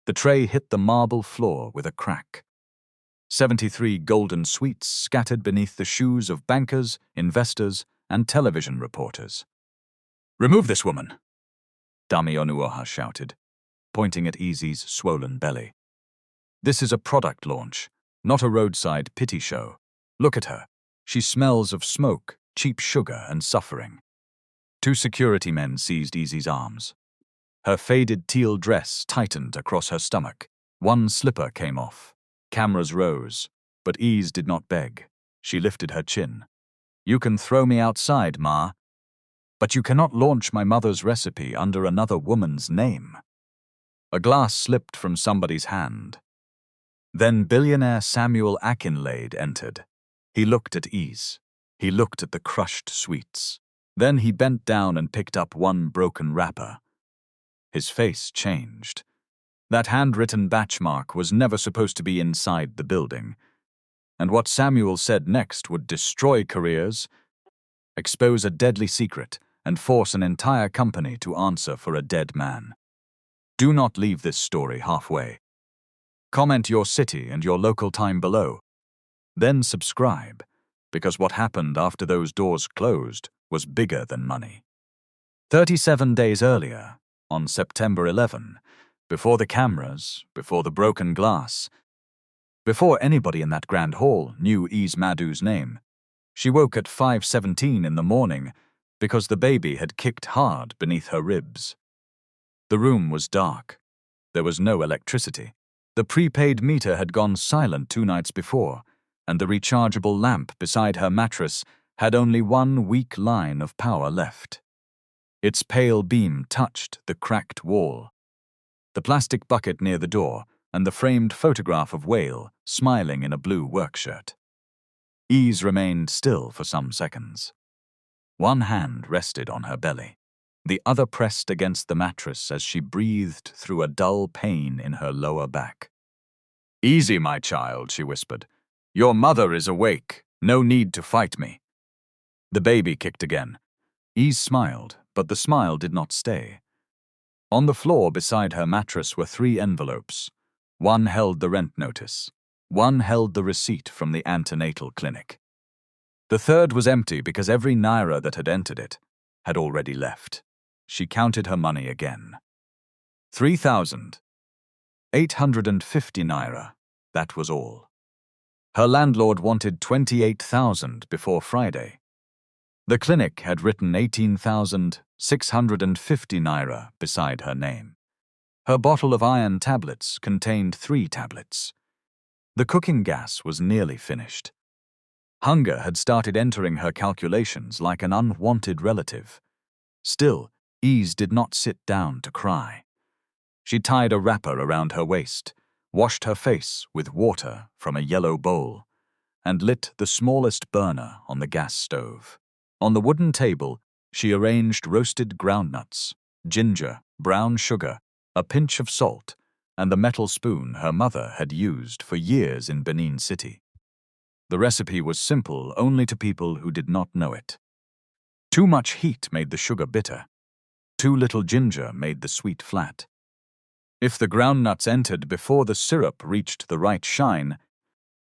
The tray hit the marble floor with a crack. 73 golden sweets scattered beneath the shoes of bankers, investors, and television reporters. "Remove this woman," Dami Onuoha shouted, pointing at Ese's swollen belly. "This is a product launch, not a roadside pity show. Look at her. She smells of smoke, cheap sugar, and suffering." 2 security men seized Ese's arms. Her faded teal dress tightened across her stomach. 1 slipper came off. Cameras rose, but Ese did not beg. She lifted her chin. "You can throw me outside, Ma, but you cannot launch my mother's recipe under another woman's name." A glass slipped from somebody's hand. Then billionaire Samuel Akinlade entered. He looked at Ese. He looked at the crushed sweets. Then he bent down and picked up 1 broken wrapper. His face changed. That handwritten batch mark was never supposed to be inside the building. And what Samuel said next would destroy careers, expose a deadly secret, and force an entire company to answer for a dead man. Do not leave this story halfway. Comment your city and your local time below. Then subscribe, because what happened after those doors closed was bigger than money. 37 days earlier, on September 11, before the cameras, before the broken glass, before anybody in that grand hall knew Ese Madu's name, she woke at 5:17 in the morning because the baby had kicked hard beneath her ribs. The room was dark. There was no electricity. The prepaid meter had gone silent 2 nights before, and the rechargeable lamp beside her mattress had only 1 weak line of power left. Its pale beam touched the cracked wall, the plastic bucket near the door, and the framed photograph of Whale smiling in a blue workshirt. Ese remained still for some seconds. 1 hand rested on her belly. The other pressed against the mattress as she breathed through a dull pain in her lower back. "Easy, my child," she whispered. "Your mother is awake. No need to fight me." The baby kicked again. Ese smiled, but the smile did not stay. On the floor beside her mattress were 3 envelopes. 1 held the rent notice. 1 held the receipt from the antenatal clinic. The 3rd was empty because every naira that had entered it had already left. She counted her money again. 3,850 naira, that was all. Her landlord wanted 28,000 before Friday. The clinic had written 18,650 naira beside her name. Her bottle of iron tablets contained 3 tablets. The cooking gas was nearly finished. Hunger had started entering her calculations like an unwanted relative. Still, Ese did not sit down to cry. She tied a wrapper around her waist, washed her face with water from a yellow bowl, and lit the smallest burner on the gas stove. On the wooden table, she arranged roasted groundnuts, ginger, brown sugar, a pinch of salt, and the metal spoon her mother had used for years in Benin City. The recipe was simple only to people who did not know it. Too much heat made the sugar bitter. Too little ginger made the sweet flat. If the groundnuts entered before the syrup reached the right shine,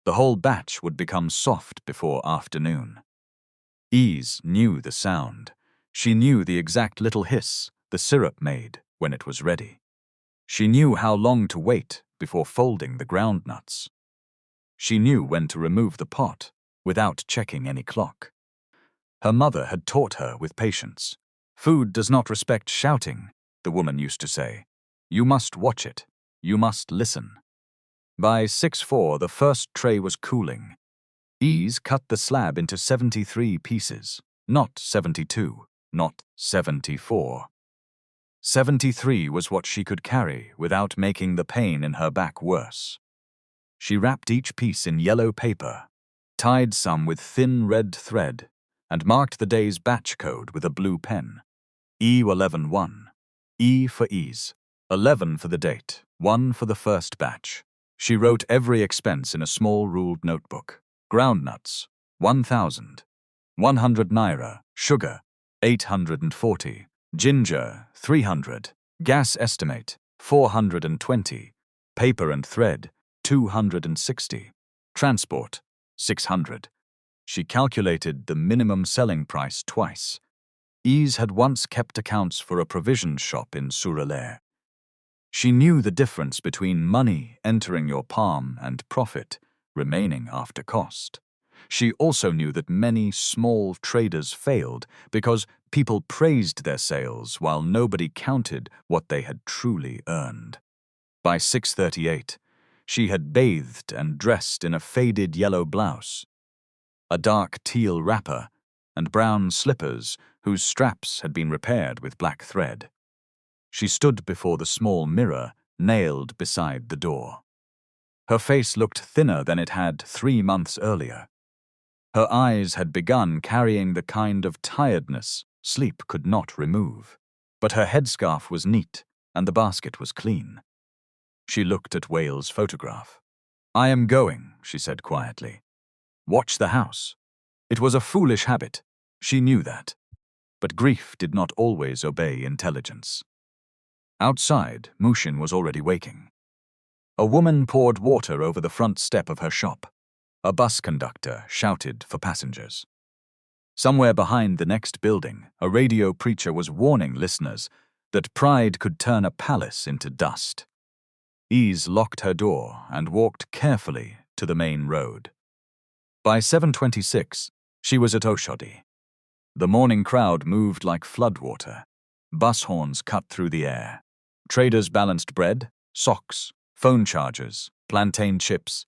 the whole batch would become soft before afternoon. Ese knew the sound. She knew the exact little hiss the syrup made when it was ready. She knew how long to wait before folding the groundnuts. She knew when to remove the pot without checking any clock. Her mother had taught her with patience. "Food does not respect shouting," the woman used to say. "You must watch it. You must listen." By 6:04, the first tray was cooling. Ese cut the slab into 73 pieces, not 72, not 74. 73 was what she could carry without making the pain in her back worse. She wrapped each piece in yellow paper, tied some with thin red thread, and marked the day's batch code with a blue pen. E11-1. E for Ese. 11 for the date, 1 for the first batch. She wrote every expense in a small ruled notebook. Groundnuts, 1,000. 100 naira. Sugar, 840. Ginger, 300. Gas estimate, 420. Paper and thread, 260. Transport, 600. She calculated the minimum selling price twice. Ese had once kept accounts for a provision shop in Suralere. She knew the difference between money entering your palm and profit remaining after cost. She also knew that many small traders failed because people praised their sales while nobody counted what they had truly earned. By 6:38, she had bathed and dressed in a faded yellow blouse, a dark teal wrapper, and brown slippers whose straps had been repaired with black thread. She stood before the small mirror nailed beside the door. Her face looked thinner than it had 3 months earlier. Her eyes had begun carrying the kind of tiredness sleep could not remove. But her headscarf was neat and the basket was clean. She looked at Wales' photograph. "I am going," she said quietly. "Watch the house." It was a foolish habit. She knew that. But grief did not always obey intelligence. Outside, Mushin was already waking. A woman poured water over the front step of her shop. A bus conductor shouted for passengers. Somewhere behind the next building, a radio preacher was warning listeners that pride could turn a palace into dust. Ese locked her door and walked carefully to the main road. By 7:26, she was at Oshodi. The morning crowd moved like floodwater. Bus horns cut through the air. Traders balanced bread, socks, phone chargers, plantain chips,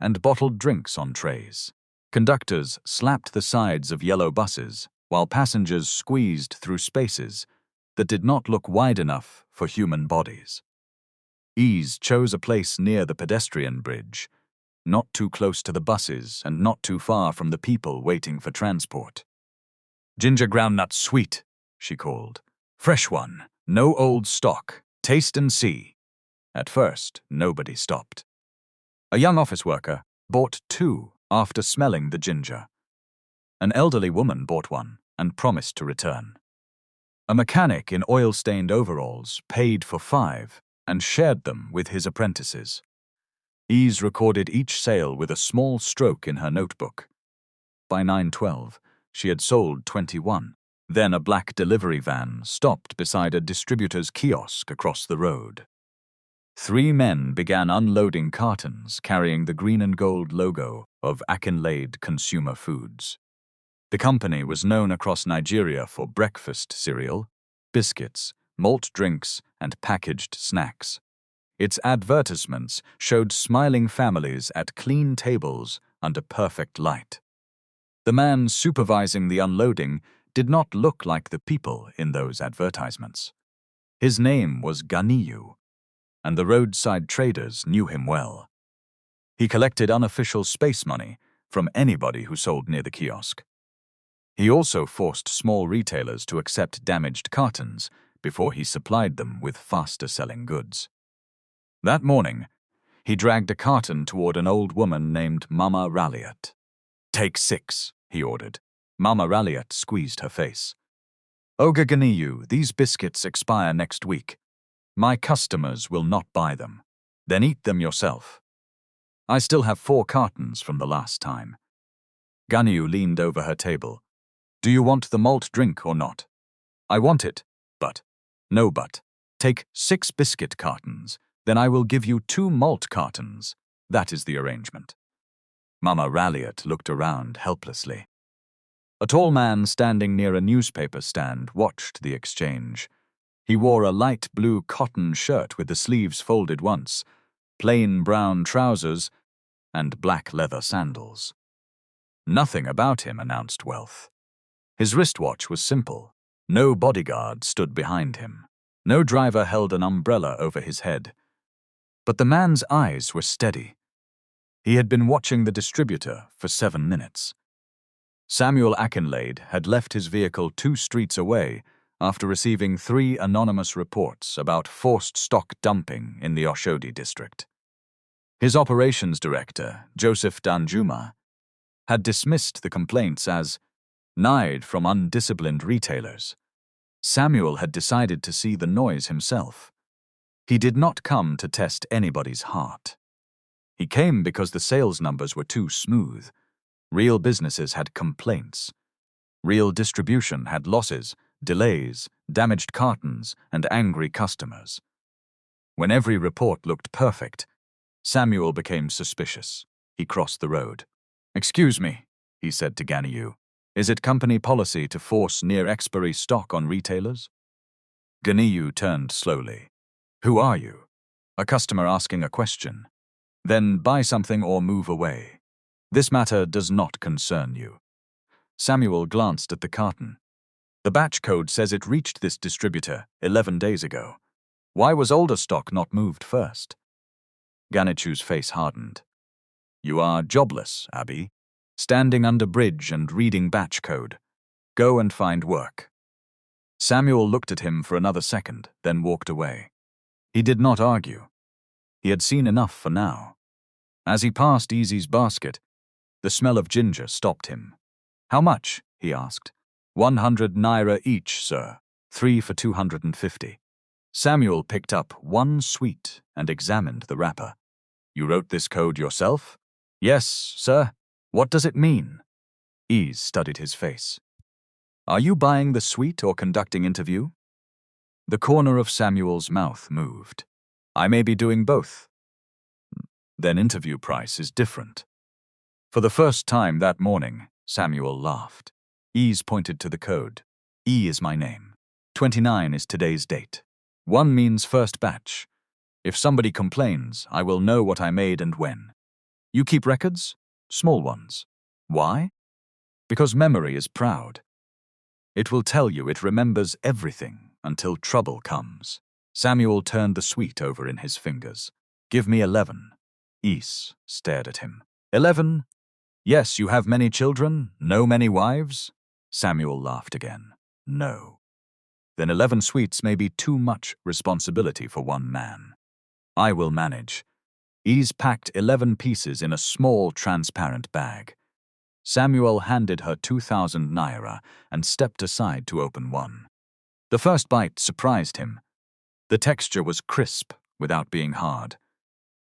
and bottled drinks on trays. Conductors slapped the sides of yellow buses while passengers squeezed through spaces that did not look wide enough for human bodies. Ese chose a place near the pedestrian bridge, not too close to the buses and not too far from the people waiting for transport. "Ginger groundnut sweet," she called. "Fresh one, no old stock, taste and see." At first, nobody stopped. A young office worker bought 2 after smelling the ginger. An elderly woman bought one and promised to return. A mechanic in oil-stained overalls paid for 5 and shared them with his apprentices. Ese recorded each sale with a small stroke in her notebook. By 9:12, she had sold 21. Then a black delivery van stopped beside a distributor's kiosk across the road. 3 men began unloading cartons carrying the green and gold logo of Akinlade Consumer Foods. The company was known across Nigeria for breakfast cereal, biscuits, malt drinks, and packaged snacks. Its advertisements showed smiling families at clean tables under perfect light. The man supervising the unloading did not look like the people in those advertisements. His name was Ganiyu, and the roadside traders knew him well. He collected unofficial space money from anybody who sold near the kiosk. He also forced small retailers to accept damaged cartons before he supplied them with faster-selling goods. That morning, he dragged a carton toward an old woman named Mama Raliat. "Take 6, he ordered. Mama Raliat squeezed her face. "Oga Ganiyu, these biscuits expire next week. My customers will not buy them. Then eat them yourself. I still have 4 cartons from the last time." Ganiyu leaned over her table. "Do you want the malt drink or not?" "I want it, but." "No but. Take 6 biscuit cartons. Then I will give you 2 malt cartons. That is the arrangement." Mama Raliat looked around helplessly. A tall man standing near a newspaper stand watched the exchange. He wore a light blue cotton shirt with the sleeves folded once, plain brown trousers, and black leather sandals. Nothing about him announced wealth. His wristwatch was simple. No bodyguard stood behind him. No driver held an umbrella over his head. But the man's eyes were steady. He had been watching the distributor for 7 minutes. Samuel Akinlade had left his vehicle 2 streets away after receiving 3 anonymous reports about forced stock dumping in the Oshodi district. His operations director, Joseph Danjuma, had dismissed the complaints as "nide from undisciplined retailers." Samuel had decided to see the noise himself. He did not come to test anybody's heart. He came because the sales numbers were too smooth. Real businesses had complaints. Real distribution had losses, delays, damaged cartons, and angry customers. When every report looked perfect, Samuel became suspicious. He crossed the road. "Excuse me," he said to Ganiyu. "Is it company policy to force near-expiry stock on retailers?" Ganiyu turned slowly. "Who are you?" "A customer asking a question." "Then buy something or move away. This matter does not concern you." Samuel glanced at the carton. "The batch code says it reached this distributor 11 days ago. Why was older stock not moved first?" Ganitu's face hardened. "You are jobless, Abby. Standing under bridge and reading batch code. Go and find work." Samuel looked at him for another second, then walked away. He did not argue. He had seen enough for now. As he passed Easy's basket, the smell of ginger stopped him. "How much?" he asked. 100 naira each, sir. 3 for 250. Samuel picked up one sweet and examined the wrapper. "You wrote this code yourself?" "Yes, sir. What does it mean?" Ease studied his face. "Are you buying the sweet or conducting interview?" The corner of Samuel's mouth moved. "I may be doing both." "Then interview price is different." For the first time that morning, Samuel laughed. Ease pointed to the code. "E is my name. 29 is today's date. 1 means first batch. If somebody complains, I will know what I made and when. You keep records? Small ones. Why? Because memory is proud. It will tell you it remembers everything until trouble comes." Samuel turned the sweet over in his fingers. "Give me 11. Ease stared at him. 11? Yes, you have many children, know many wives?" Samuel laughed again. "No." "Then 11 sweets may be too much responsibility for one man. I will manage." Ease packed 11 pieces in a small, transparent bag. Samuel handed her 2,000 naira and stepped aside to open one. The first bite surprised him. The texture was crisp without being hard.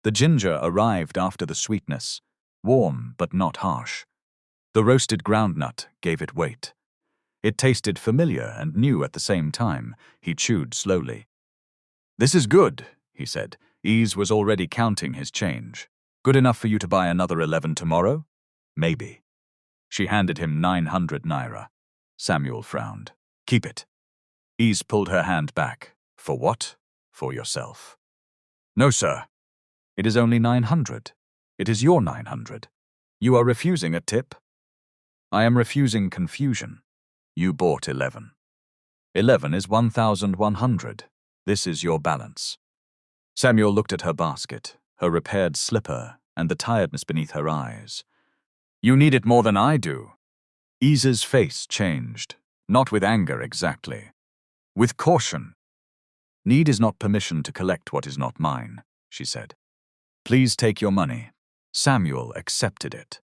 The ginger arrived after the sweetness, warm but not harsh. The roasted groundnut gave it weight. It tasted familiar and new at the same time. He chewed slowly. "This is good," he said. Ease was already counting his change. "Good enough for you to buy another 11 tomorrow?" "Maybe." She handed him 900 naira. Samuel frowned. "Keep it." Ease pulled her hand back. "For what?" "For yourself." "No, sir. It is only 900. It is your 900. You are refusing a tip?" "I am refusing confusion. You bought 11. 11 is 1,100. This is your balance." Samuel looked at her basket, her repaired slipper, and the tiredness beneath her eyes. "You need it more than I do." Ease's face changed, not with anger exactly. With caution. "Need is not permission to collect what is not mine," she said. "Please take your money." Samuel accepted it.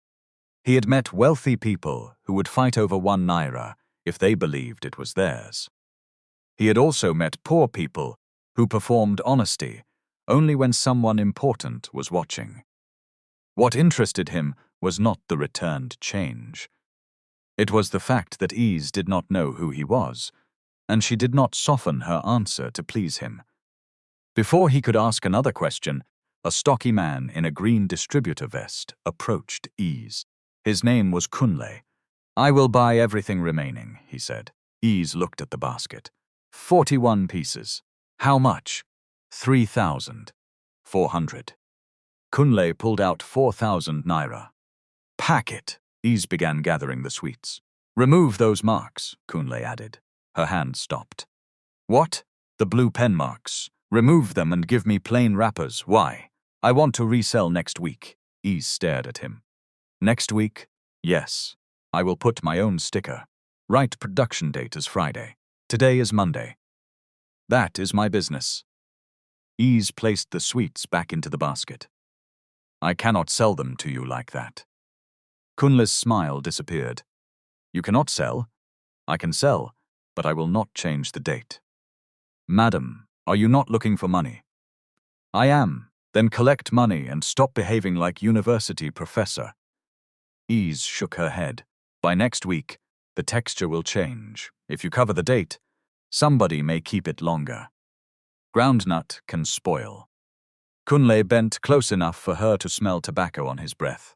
He had met wealthy people who would fight over 1 naira if they believed it was theirs. He had also met poor people who performed honesty only when someone important was watching. What interested him was not the returned change. It was the fact that Ease did not know who he was, and she did not soften her answer to please him. Before he could ask another question, a stocky man in a green distributor vest approached Ease. His name was Kunle. "I will buy everything remaining," he said. Ease looked at the basket. 41 pieces. "How much?" 3,400. Kunle pulled out 4,000 naira. "Pack it." Ease began gathering the sweets. "Remove those marks," Kunle added. Her hand stopped. "What?" "The blue pen marks. Remove them and give me plain wrappers." "Why?" "I want to resell next week." Ease stared at him. "Next week?" "Yes. I will put my own sticker. Write production date as Friday. Today is Monday. That is my business." Ease placed the sweets back into the basket. "I cannot sell them to you like that." Kunle's smile disappeared. "You cannot sell?" "I can sell, but I will not change the date." "Madam, are you not looking for money?" I am. Then collect money and stop behaving like university professor. Ese shook her head. By next week, the texture will change. If you cover the date, somebody may keep it longer. Groundnut can spoil. Kunle bent close enough for her to smell tobacco on his breath.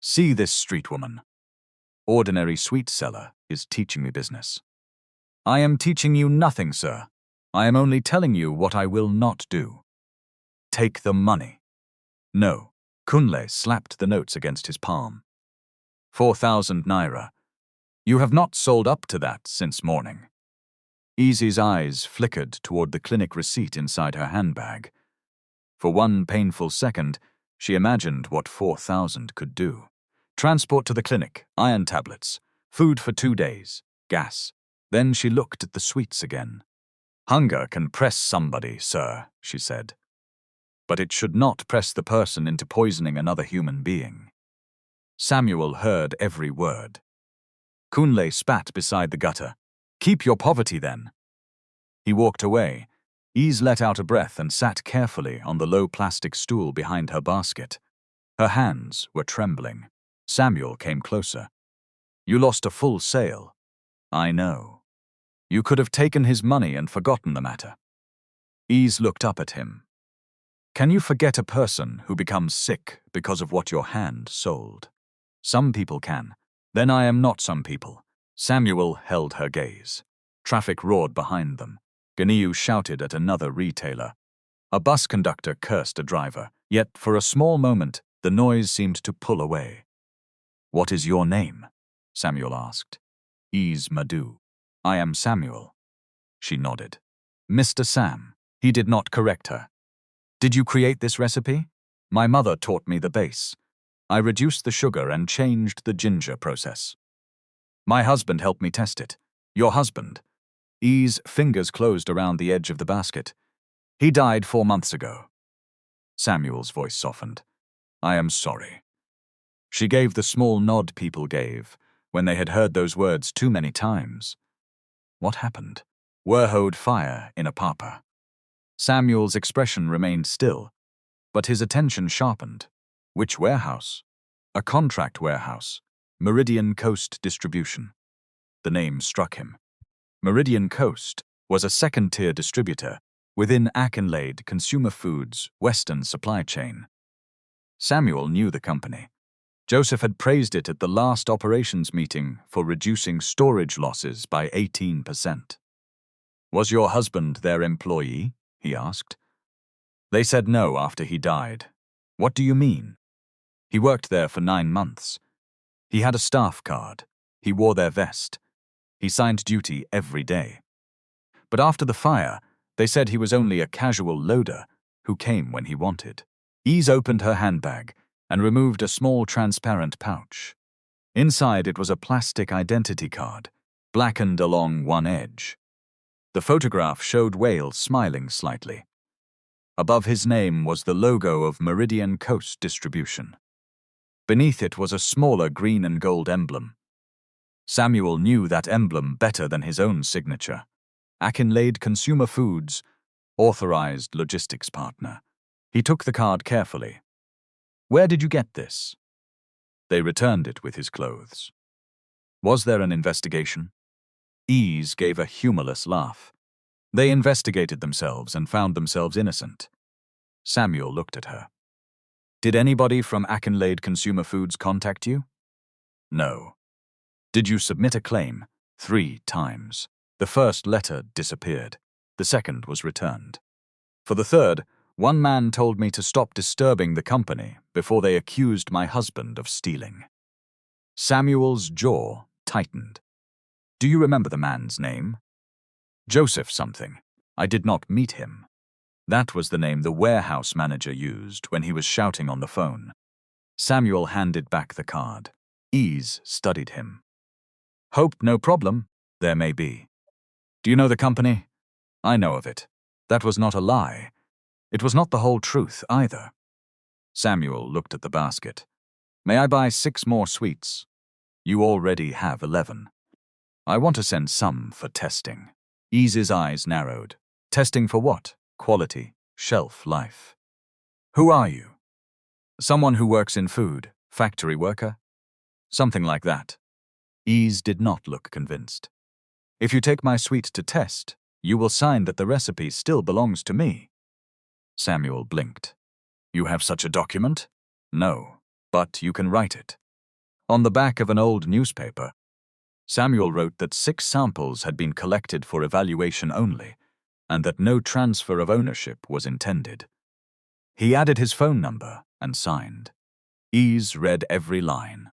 See this street woman. Ordinary sweet seller is teaching me business. I am teaching you nothing, sir. I am only telling you what I will not do. Take the money. No. Kunle slapped the notes against his palm. 4,000 naira. You have not sold up to that since morning. Easy's eyes flickered toward the clinic receipt inside her handbag. For one painful second, she imagined what 4,000 could do. Transport to the clinic, iron tablets, food for 2 days, gas. Then she looked at the sweets again. Hunger can press somebody, sir, she said. But it should not press the person into poisoning another human being. Samuel heard every word. Kunle spat beside the gutter. Keep your poverty, then. He walked away. Ese let out a breath and sat carefully on the low plastic stool behind her basket. Her hands were trembling. Samuel came closer. You lost a full sale. I know. You could have taken his money and forgotten the matter. Ese looked up at him. Can you forget a person who becomes sick because of what your hand sold? Some people can. Then I am not some people. Samuel held her gaze. Traffic roared behind them. Ganiyu shouted at another retailer. A bus conductor cursed a driver, yet for a small moment the noise seemed to pull away. What is your name? Samuel asked. Ese Madu. I am Samuel. She nodded. Mr. Sam. He did not correct her. Did you create this recipe? My mother taught me the base. I reduced the sugar and changed the ginger process. My husband helped me test it. Your husband? Ese's fingers closed around the edge of the basket. He died 4 months ago. Samuel's voice softened. I am sorry. She gave the small nod people gave when they had heard those words too many times. What happened? Werhode fire in a papa. Samuel's expression remained still, but his attention sharpened. Which warehouse? A contract warehouse. Meridian Coast Distribution. The name struck him. Meridian Coast was a second-tier distributor within Akinlade Consumer Foods' Western supply chain. Samuel knew the company. Joseph had praised it at the last operations meeting for reducing storage losses by 18%. Was your husband their employee? He asked. They said no after he died. What do you mean? He worked there for 9 months. He had a staff card. He wore their vest. He signed duty every day. But after the fire, they said he was only a casual loader who came when he wanted. Ese opened her handbag and removed a small transparent pouch. Inside it was a plastic identity card, blackened along one edge. The photograph showed Whale smiling slightly. Above his name was the logo of Meridian Coast Distribution. Beneath it was a smaller green and gold emblem. Samuel knew that emblem better than his own signature. Akinlade Consumer Foods, authorized logistics partner. He took the card carefully. Where did you get this? They returned it with his clothes. Was there an investigation? Ese gave a humorless laugh. They investigated themselves and found themselves innocent. Samuel looked at her. Did anybody from Akinlade Consumer Foods contact you? No. Did you submit a claim? 3 times. The first letter disappeared. The second was returned. For the third, one man told me to stop disturbing the company before they accused my husband of stealing. Samuel's jaw tightened. Do you remember the man's name? Joseph something. I did not meet him. That was the name the warehouse manager used when he was shouting on the phone. Samuel handed back the card. Ese studied him. Hope no problem. There may be. Do you know the company? I know of it. That was not a lie. It was not the whole truth either. Samuel looked at the basket. May I buy 6 more sweets? You already have 11. I want to send some for testing. Ese's eyes narrowed. Testing for what? Quality. shelf life. Who are you? Someone who works in food, factory worker? Something like that. Ese did not look convinced. If you take my sweet to test, you will sign that the recipe still belongs to me. Samuel blinked. You have such a document? No, but you can write it. On the back of an old newspaper, Samuel wrote that 6 samples had been collected for evaluation only, and that no transfer of ownership was intended. He added his phone number and signed. Ese read every line.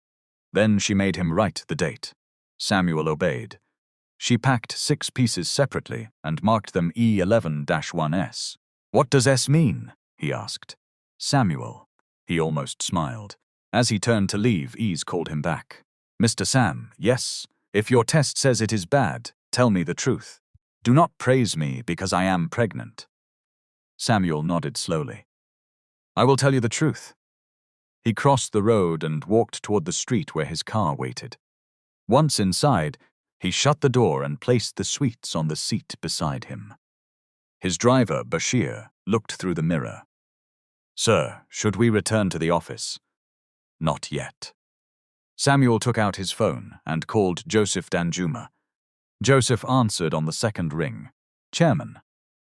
Then she made him write the date. Samuel obeyed. She packed 6 pieces separately and marked them E11-1S. What does S mean? He asked. Samuel. He almost smiled. As he turned to leave, Ese called him back. Mr. Sam, yes, if your test says it is bad, tell me the truth. Do not praise me because I am pregnant. Samuel nodded slowly. I will tell you the truth. He crossed the road and walked toward the street where his car waited. Once inside, he shut the door and placed the sweets on the seat beside him. His driver, Bashir, looked through the mirror. Sir, should we return to the office? Not yet. Samuel took out his phone and called Joseph Danjuma. Joseph answered on the second ring. Chairman.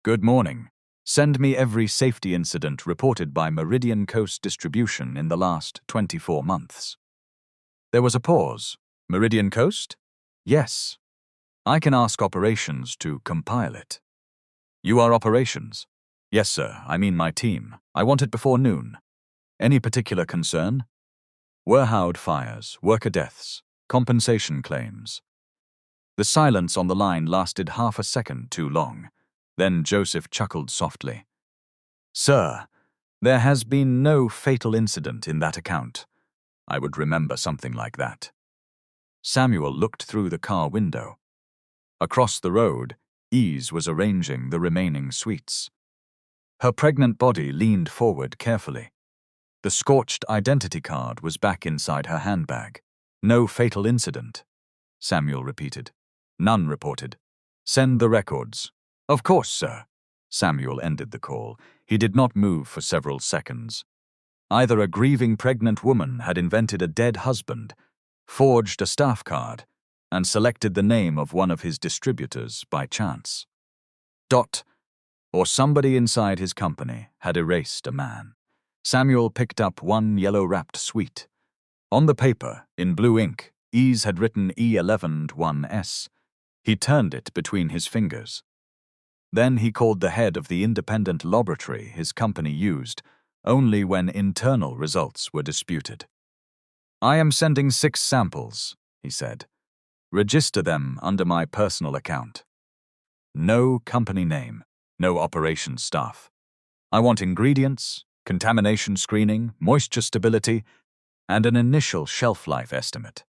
Good morning. Send me every safety incident reported by Meridian Coast Distribution in the last 24 months. There was a pause. Meridian Coast? Yes. I can ask operations to compile it. You are operations? Yes, sir. I mean my team. I want it before noon. Any particular concern? Warehouse fires, worker deaths, compensation claims. The silence on the line lasted half a second too long. Then Joseph chuckled softly. Sir, there has been no fatal incident in that account. I would remember something like that. Samuel looked through the car window. Across the road, Ese was arranging the remaining sweets. Her pregnant body leaned forward carefully. The scorched identity card was back inside her handbag. No fatal incident, Samuel repeated. None reported. Send the records. Of course, sir. Samuel ended the call. He did not move for several seconds. Either a grieving pregnant woman had invented a dead husband, forged a staff card, and selected the name of one of his distributors by chance. Or somebody inside his company had erased a man. Samuel picked up one yellow-wrapped sweet. On the paper, in blue ink, Ese had written E11-1S. He turned it between his fingers. Then he called the head of the independent laboratory his company used, only when internal results were disputed. I am sending 6 samples, he said. Register them under my personal account. No company name, no operations staff. I want ingredients, contamination screening, moisture stability, and an initial shelf life estimate.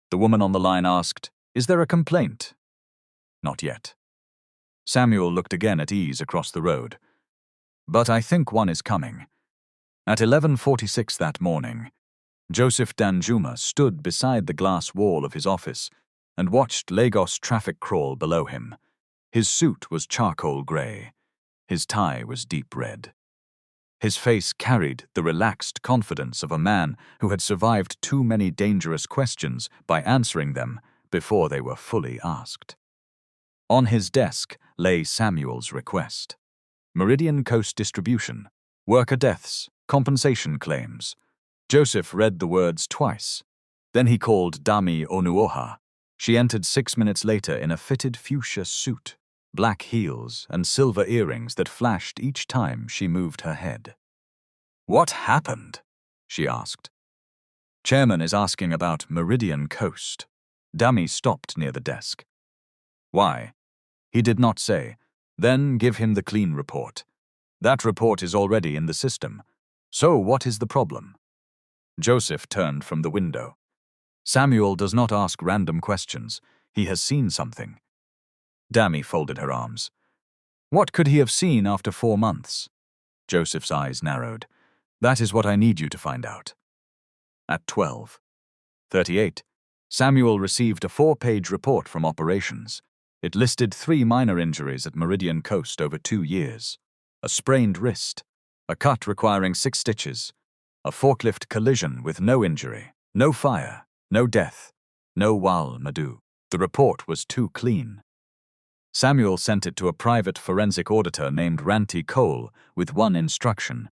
The woman on the line asked, Is there a complaint? Not yet. Samuel looked again at Ese across the road. But I think one is coming. At 11:46 that morning, Joseph Danjuma stood beside the glass wall of his office and watched Lagos traffic crawl below him. His suit was charcoal gray. His tie was deep red. His face carried the relaxed confidence of a man who had survived too many dangerous questions by answering them before they were fully asked. On his desk lay Samuel's request. Meridian Coast Distribution, worker deaths, compensation claims. Joseph read the words twice. Then he called Dami Onuoha. She entered 6 minutes later in a fitted fuchsia suit, black heels, and silver earrings that flashed each time she moved her head. What happened? She asked. Chairman is asking about Meridian Coast. Dami stopped near the desk. Why? He did not say. Then give him the clean report. That report is already in the system. So what is the problem? Joseph turned from the window. Samuel does not ask random questions. He has seen something. Dami folded her arms. What could he have seen after 4 months? Joseph's eyes narrowed. That is what I need you to find out. At 12:38, Samuel received a 4-page report from operations. It listed 3 minor injuries at Meridian Coast over 2 years. a sprained wrist, a cut requiring 6 stitches, a forklift collision with no injury, no fire, no death, no Ese Madu. The report was too clean. Samuel sent it to a private forensic auditor named Ranty Cole with one instruction: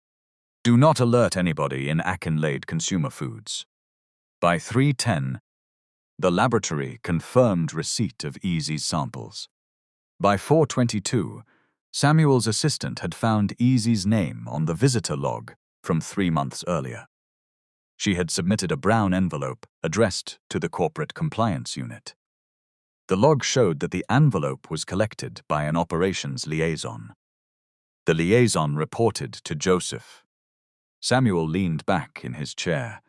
do not alert anybody in Akinlade Consumer Foods. By 3:10, the laboratory confirmed receipt of Ese's samples. By 4:22, Samuel's assistant had found Ese's name on the visitor log from 3 months earlier. She had submitted a brown envelope addressed to the corporate compliance unit. The log showed that the envelope was collected by an operations liaison. The liaison reported to Joseph. Samuel leaned back in his chair.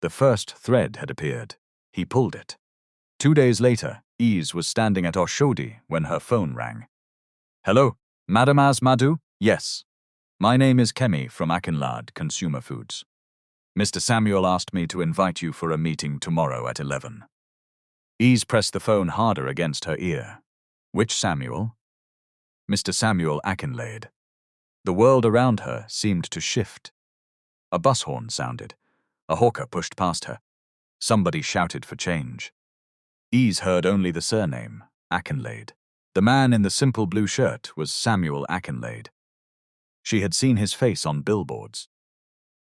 The first thread had appeared. He pulled it. 2 days later, Ese was standing at Oshodi when her phone rang. Hello, Madam Ese Madu? Yes. My name is Kemi from Akinlade Consumer Foods. Mr. Samuel asked me to invite you for a meeting tomorrow at 11. Ese pressed the phone harder against her ear. Which Samuel? Mr. Samuel Akinlade. The world around her seemed to shift. A bus horn sounded. A hawker pushed past her. Somebody shouted for change. Ese heard only the surname, Akinlade. The man in the simple blue shirt was Samuel Akinlade. She had seen his face on billboards.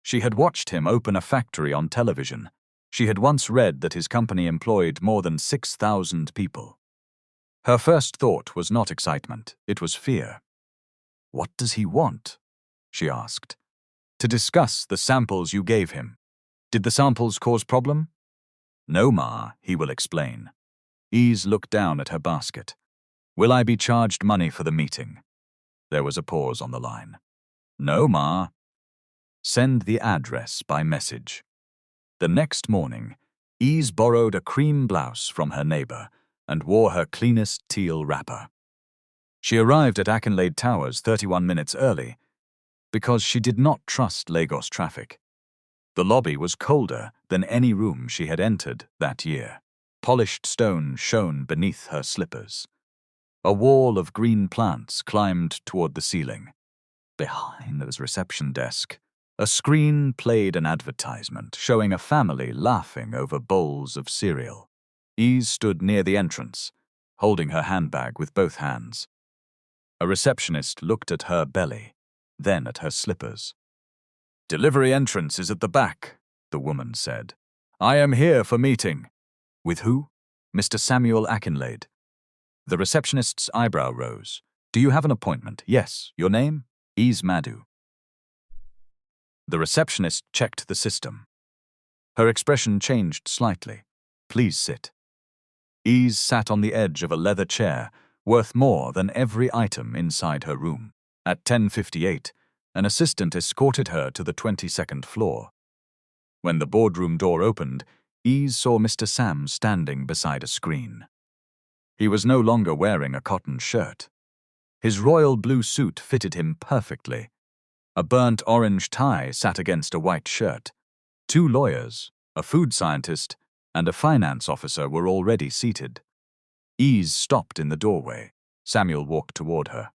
She had watched him open a factory on television. She had once read that his company employed more than 6,000 people. Her first thought was not excitement, it was fear. What does he want? She asked. To discuss the samples you gave him. Did the samples cause problem? No, Ma, he will explain. Ese looked down at her basket. Will I be charged money for the meeting? There was a pause on the line. No, Ma. Send the address by message. The next morning, Ese borrowed a cream blouse from her neighbor and wore her cleanest teal wrapper. She arrived at Akinlade Towers 31 minutes early because she did not trust Lagos traffic. The lobby was colder than any room she had entered that year. Polished stone shone beneath her slippers. A wall of green plants climbed toward the ceiling. Behind the reception desk, a screen played an advertisement showing a family laughing over bowls of cereal. Ese stood near the entrance, holding her handbag with both hands. A receptionist looked at her belly, then at her slippers. Delivery entrance is at the back, the woman said. I am here for meeting. With who? Mr. Samuel Akinlade. The receptionist's eyebrow rose. Do you have an appointment? Yes. Your name? Ese Madu. The receptionist checked the system. Her expression changed slightly. Please sit. Ese sat on the edge of a leather chair, worth more than every item inside her room. At 10:58, an assistant escorted her to the 22nd floor. When the boardroom door opened, Ese saw Mr. Sam standing beside a screen. He was no longer wearing a cotton shirt. His royal blue suit fitted him perfectly. A burnt orange tie sat against a white shirt. 2 lawyers, a food scientist, and a finance officer were already seated. Ese stopped in the doorway. Samuel walked toward her.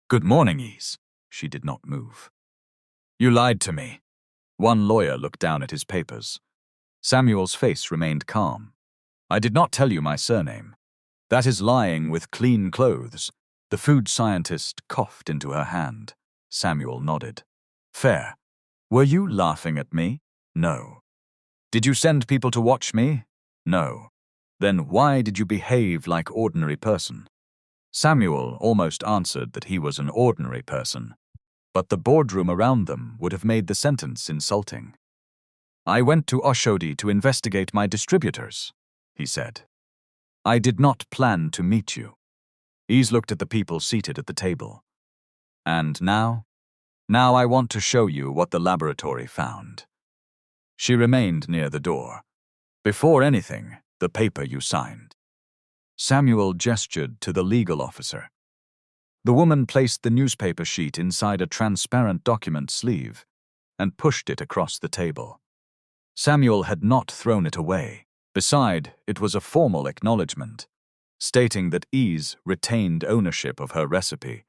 Good morning, Ese. She did not move. You lied to me. One lawyer looked down at his papers. Samuel's face remained calm. I did not tell you my surname. That is lying with clean clothes. The food scientist coughed into her hand. Samuel nodded. Fair. Were you laughing at me? No. Did you send people to watch me? No. Then why did you behave like ordinary person? Samuel almost answered that he was an ordinary person, but the boardroom around them would have made the sentence insulting. I went to Oshodi to investigate my distributors, he said. I did not plan to meet you. Ese looked at the people seated at the table. And now? Now I want to show you what the laboratory found. She remained near the door. Before anything, the paper you signed. Samuel gestured to the legal officer. The woman placed the newspaper sheet inside a transparent document sleeve and pushed it across the table. Samuel had not thrown it away. Beside, it was a formal acknowledgement, stating that Ese retained ownership of her recipe.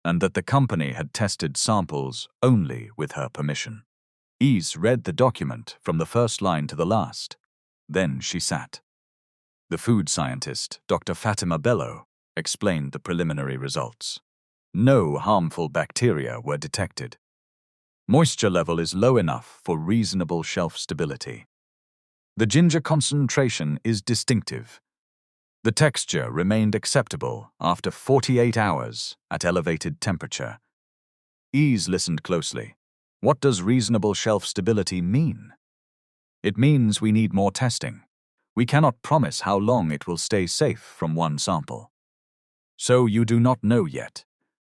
and that the company had tested samples only with her permission. Ese read the document from the first line to the last. Then she sat. The food scientist, Dr. Fatima Bello, explained the preliminary results. No harmful bacteria were detected. Moisture level is low enough for reasonable shelf stability. The ginger concentration is distinctive. The texture remained acceptable after 48 hours at elevated temperature. Ese listened closely. What does reasonable shelf stability mean? It means we need more testing. We cannot promise how long it will stay safe from one sample. So you do not know yet.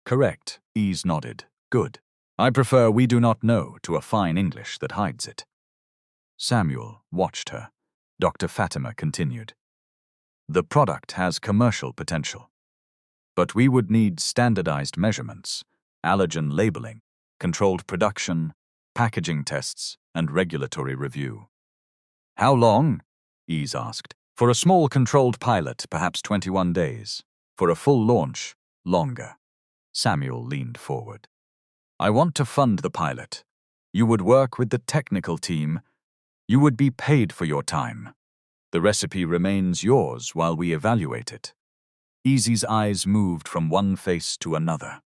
Correct, Ese nodded. Good. I prefer we do not know to a fine English that hides it. Samuel watched her. Dr. Fatima continued. The product has commercial potential. But we would need standardized measurements, allergen labeling, controlled production, packaging tests, and regulatory review. How long? Ese asked. For a small controlled pilot, perhaps 21 days. For a full launch, longer. Samuel leaned forward. I want to fund the pilot. You would work with the technical team. You would be paid for your time. The recipe remains yours while we evaluate it. Ese's eyes moved from one face to another.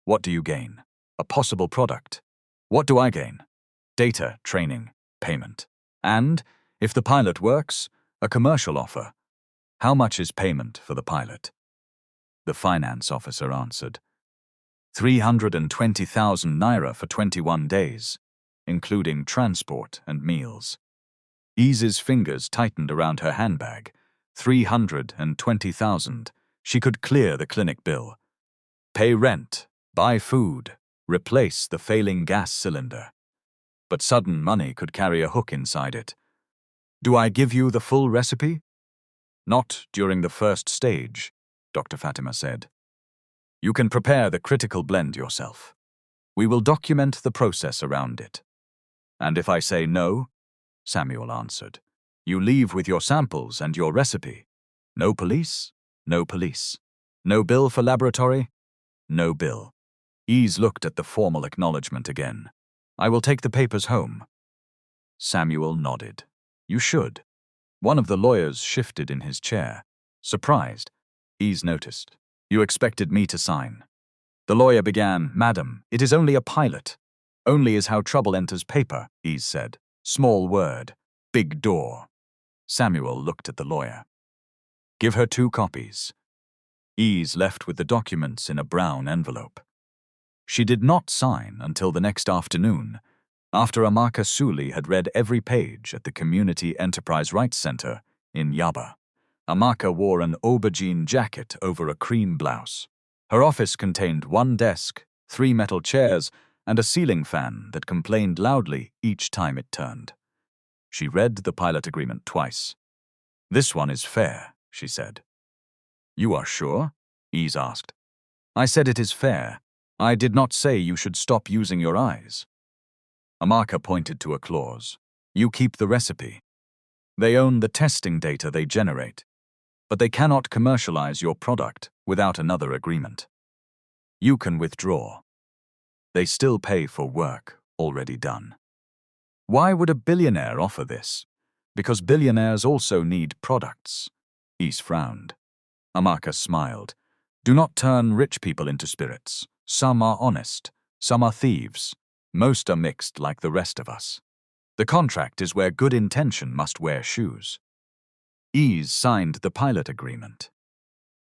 What do you gain? A possible product. What do I gain? Data, training, payment. And, if the pilot works, a commercial offer. How much is payment for the pilot? The finance officer answered. 320,000 naira for 21 days, including transport and meals. Ese's fingers tightened around her handbag. 320,000. She could clear the clinic bill. Pay rent, buy food, replace the failing gas cylinder. But sudden money could carry a hook inside it. Do I give you the full recipe? Not during the first stage, Dr. Fatima said. You can prepare the critical blend yourself. We will document the process around it. And if I say no, Samuel answered, you leave with your samples and your recipe. No police? No police. No bill for laboratory? No bill. Ese looked at the formal acknowledgement again. I will take the papers home. Samuel nodded. You should. One of the lawyers shifted in his chair. Surprised, Ese noticed. You expected me to sign. The lawyer began, Madam, it is only a pilot. Only is how trouble enters paper, Ese said. Small word, big door. Samuel looked at the lawyer. Give her 2 copies. Ese left with the documents in a brown envelope. She did not sign until the next afternoon, after Amaka Suli had read every page at the Community Enterprise Rights Center in Yaba. Amaka wore an aubergine jacket over a cream blouse. Her office contained 1 desk, 3 metal chairs, and a ceiling fan that complained loudly each time it turned. She read the pilot agreement twice. This one is fair, she said. You are sure? Ese asked. I said it is fair. I did not say you should stop using your eyes. Amaka pointed to a clause. You keep the recipe. They own the testing data they generate, but they cannot commercialize your product without another agreement. You can withdraw. They still pay for work already done. Why would a billionaire offer this? Because billionaires also need products. Ese frowned. Amaka smiled. Do not turn rich people into spirits. Some are honest, some are thieves. Most are mixed like the rest of us. The contract is where good intention must wear shoes. Ese signed the pilot agreement.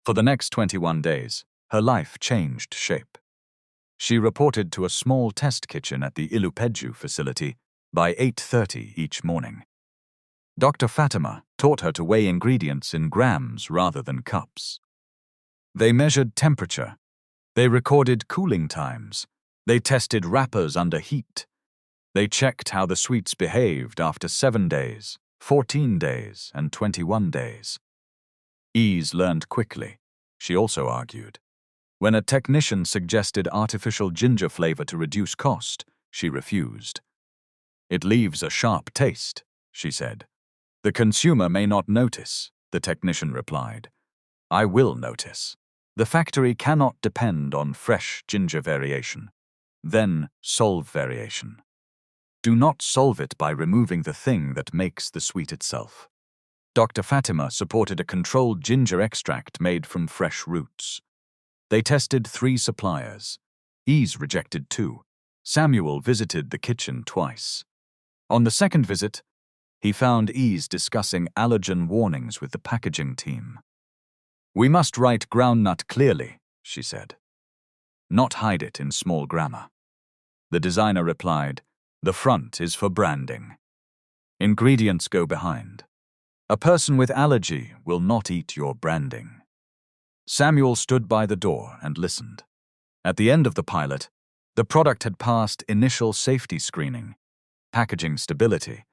For the next 21 days, her life changed shape. She reported to a small test kitchen at the Ilupeju facility by 8:30 each morning. Dr. Fatima taught her to weigh ingredients in grams rather than cups. They measured temperature. They recorded cooling times. They tested wrappers under heat. They checked how the sweets behaved after 7 days, 14 days, and 21 days. Ese learned quickly. She also argued. When a technician suggested artificial ginger flavor to reduce cost, she refused. It leaves a sharp taste, she said. The consumer may not notice, the technician replied. I will notice. The factory cannot depend on fresh ginger variation. Then solve variation. Do not solve it by removing the thing that makes the sweet itself. Dr. Fatima supported a controlled ginger extract made from fresh roots. They tested 3 suppliers. Ese rejected 2. Samuel visited the kitchen twice. On the second visit, he found Ese discussing allergen warnings with the packaging team. "We must write groundnut clearly," she said. "Not hide it in small grammar." The designer replied, "The front is for branding. Ingredients go behind. A person with allergy will not eat your branding." Samuel stood by the door and listened. At the end of the pilot, the product had passed initial safety screening, packaging stability,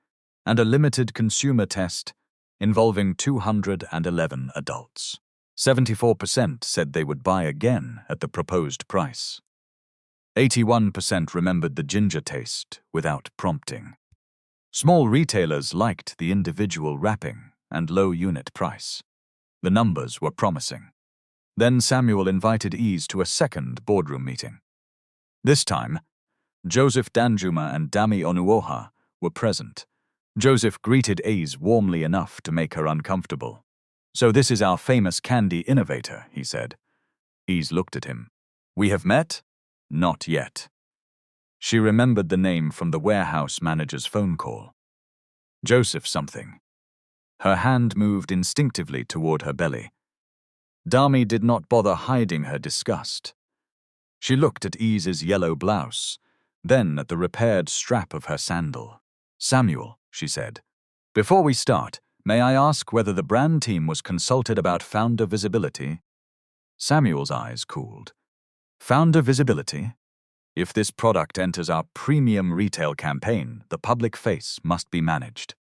and a limited consumer test involving 211 adults. 74% said they would buy again at the proposed price. 81% remembered the ginger taste without prompting. Small retailers liked the individual wrapping and low unit price. The numbers were promising. Then Samuel invited Ese to a second boardroom meeting. This time, Joseph Danjuma and Dami Onuoha were present. Joseph greeted Ese warmly enough to make her uncomfortable. "So this is our famous candy innovator," he said. Ese looked at him. "We have met?" "Not yet." She remembered the name from the warehouse manager's phone call. Joseph something. Her hand moved instinctively toward her belly. Dami did not bother hiding her disgust. She looked at Ese's yellow blouse, then at the repaired strap of her sandal. "Samuel," she said, "before we start, may I ask whether the brand team was consulted about founder visibility?" Samuel's eyes cooled. "Founder visibility? If this product enters our premium retail campaign, the public face must be managed."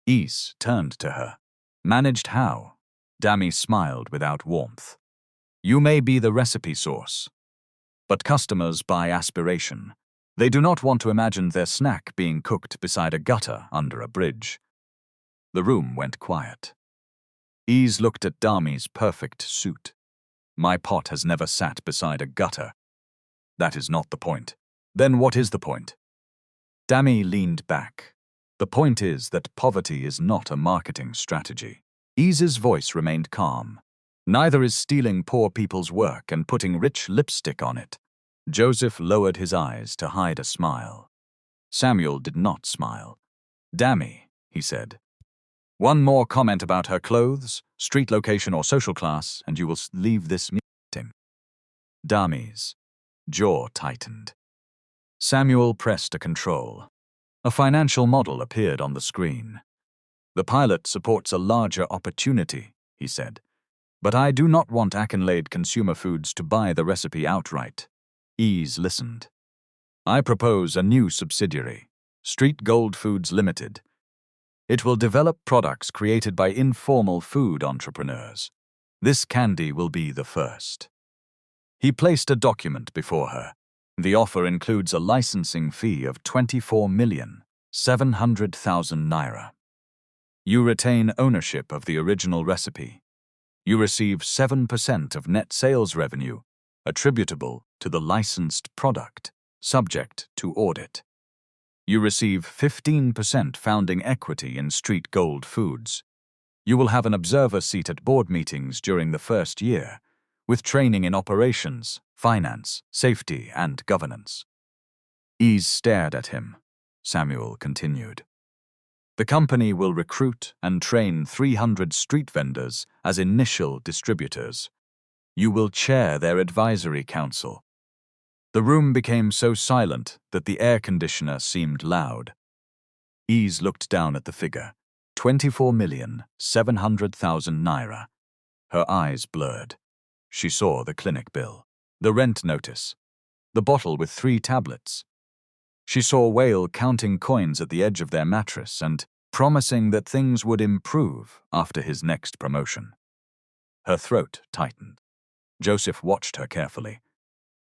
Ese turned to her. "Managed how?" Dami smiled without warmth. "You may be the recipe source, but customers buy aspiration. They do not want to imagine their snack being cooked beside a gutter under a bridge." The room went quiet. Ese looked at Dami's perfect suit. "My pot has never sat beside a gutter." "That is not the point." "Then what is the point?" Dami leaned back. "The point is that poverty is not a marketing strategy." Ese's voice remained calm. "Neither is stealing poor people's work and putting rich lipstick on it." Joseph lowered his eyes to hide a smile. Samuel did not smile. "Dami," he said, "one more comment about her clothes, street location or social class, and you will leave this meeting." Dami's jaw tightened. Samuel pressed a control. A financial model appeared on the screen. "The pilot supports a larger opportunity," he said. "But I do not want Akinlade Consumer Foods to buy the recipe outright." Ese listened. "I propose a new subsidiary, Street Gold Foods Limited. It will develop products created by informal food entrepreneurs. This candy will be the first." He placed a document before her. "The offer includes a licensing fee of 24,700,000 naira. You retain ownership of the original recipe. You receive 7% of net sales revenue attributable to the licensed product, subject to audit. You receive 15% founding equity in Street Gold Foods. You will have an observer seat at board meetings during the first year, with training in operations, finance, safety, and governance." Ese stared at him. Samuel continued. "The company will recruit and train 300 street vendors as initial distributors. You will chair their advisory council." The room became so silent that the air conditioner seemed loud. Ese looked down at the figure, 24,700,000 naira. Her eyes blurred. She saw the clinic bill, the rent notice, the bottle with 3 tablets. She saw Whale counting coins at the edge of their mattress and promising that things would improve after his next promotion. Her throat tightened. Joseph watched her carefully.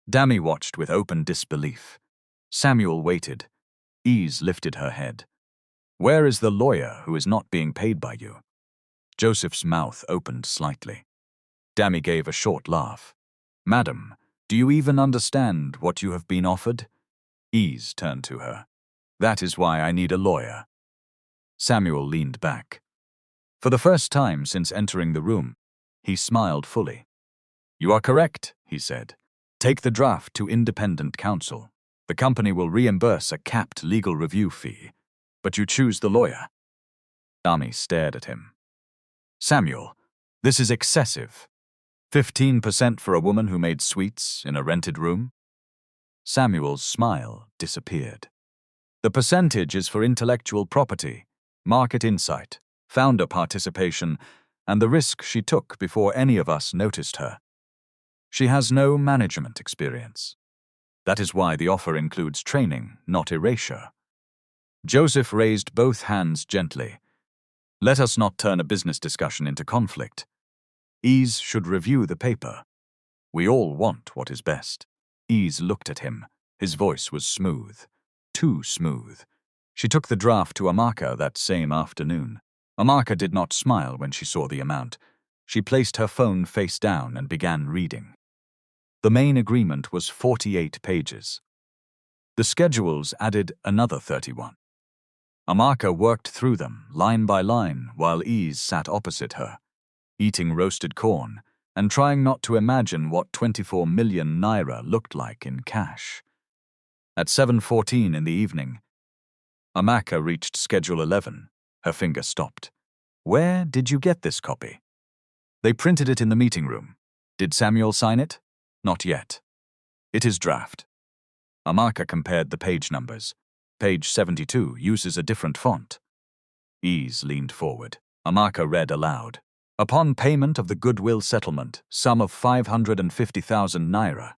Dami watched with open disbelief. Samuel waited. Ese lifted her head. "Where is the lawyer who is not being paid by you?" Joseph's mouth opened slightly. Dami gave a short laugh. Madam, do you even understand what you have been offered? Ese turned to her. That is why I need a lawyer. Samuel leaned back. For the first time since entering the room, he smiled fully. You are correct, he said. Take the draft to independent counsel. The company will reimburse a capped legal review fee, but you choose the lawyer. Ami stared at him. Samuel, this is excessive. 15% for a woman who made sweets in a rented room? Samuel's smile disappeared. The percentage is for intellectual property, market insight, founder participation, and the risk she took before any of us noticed her. She has no management experience. That is why the offer includes training, not erasure. Joseph raised both hands gently. Let us not turn a business discussion into conflict. Ese should review the paper. We all want what is best. Ese looked at him. His voice was smooth. Too smooth. She took the draft to Amaka that same afternoon. Amaka did not smile when she saw the amount. She placed her phone face down and began reading. The main agreement was 48 pages. The schedules added another 31. Amaka worked through them, line by line, while Ese sat opposite her, eating roasted corn and trying not to imagine what 24 million naira looked like in cash. At 7:14 in the evening, Amaka reached Schedule 11. Her finger stopped. Where did you get this copy? They printed it in the meeting room. Did Samuel sign it? Not yet. It is draft. Amaka compared the page numbers. Page 72 uses a different font. Ese leaned forward. Amaka read aloud. Upon payment of the goodwill settlement, sum of 550,000 naira,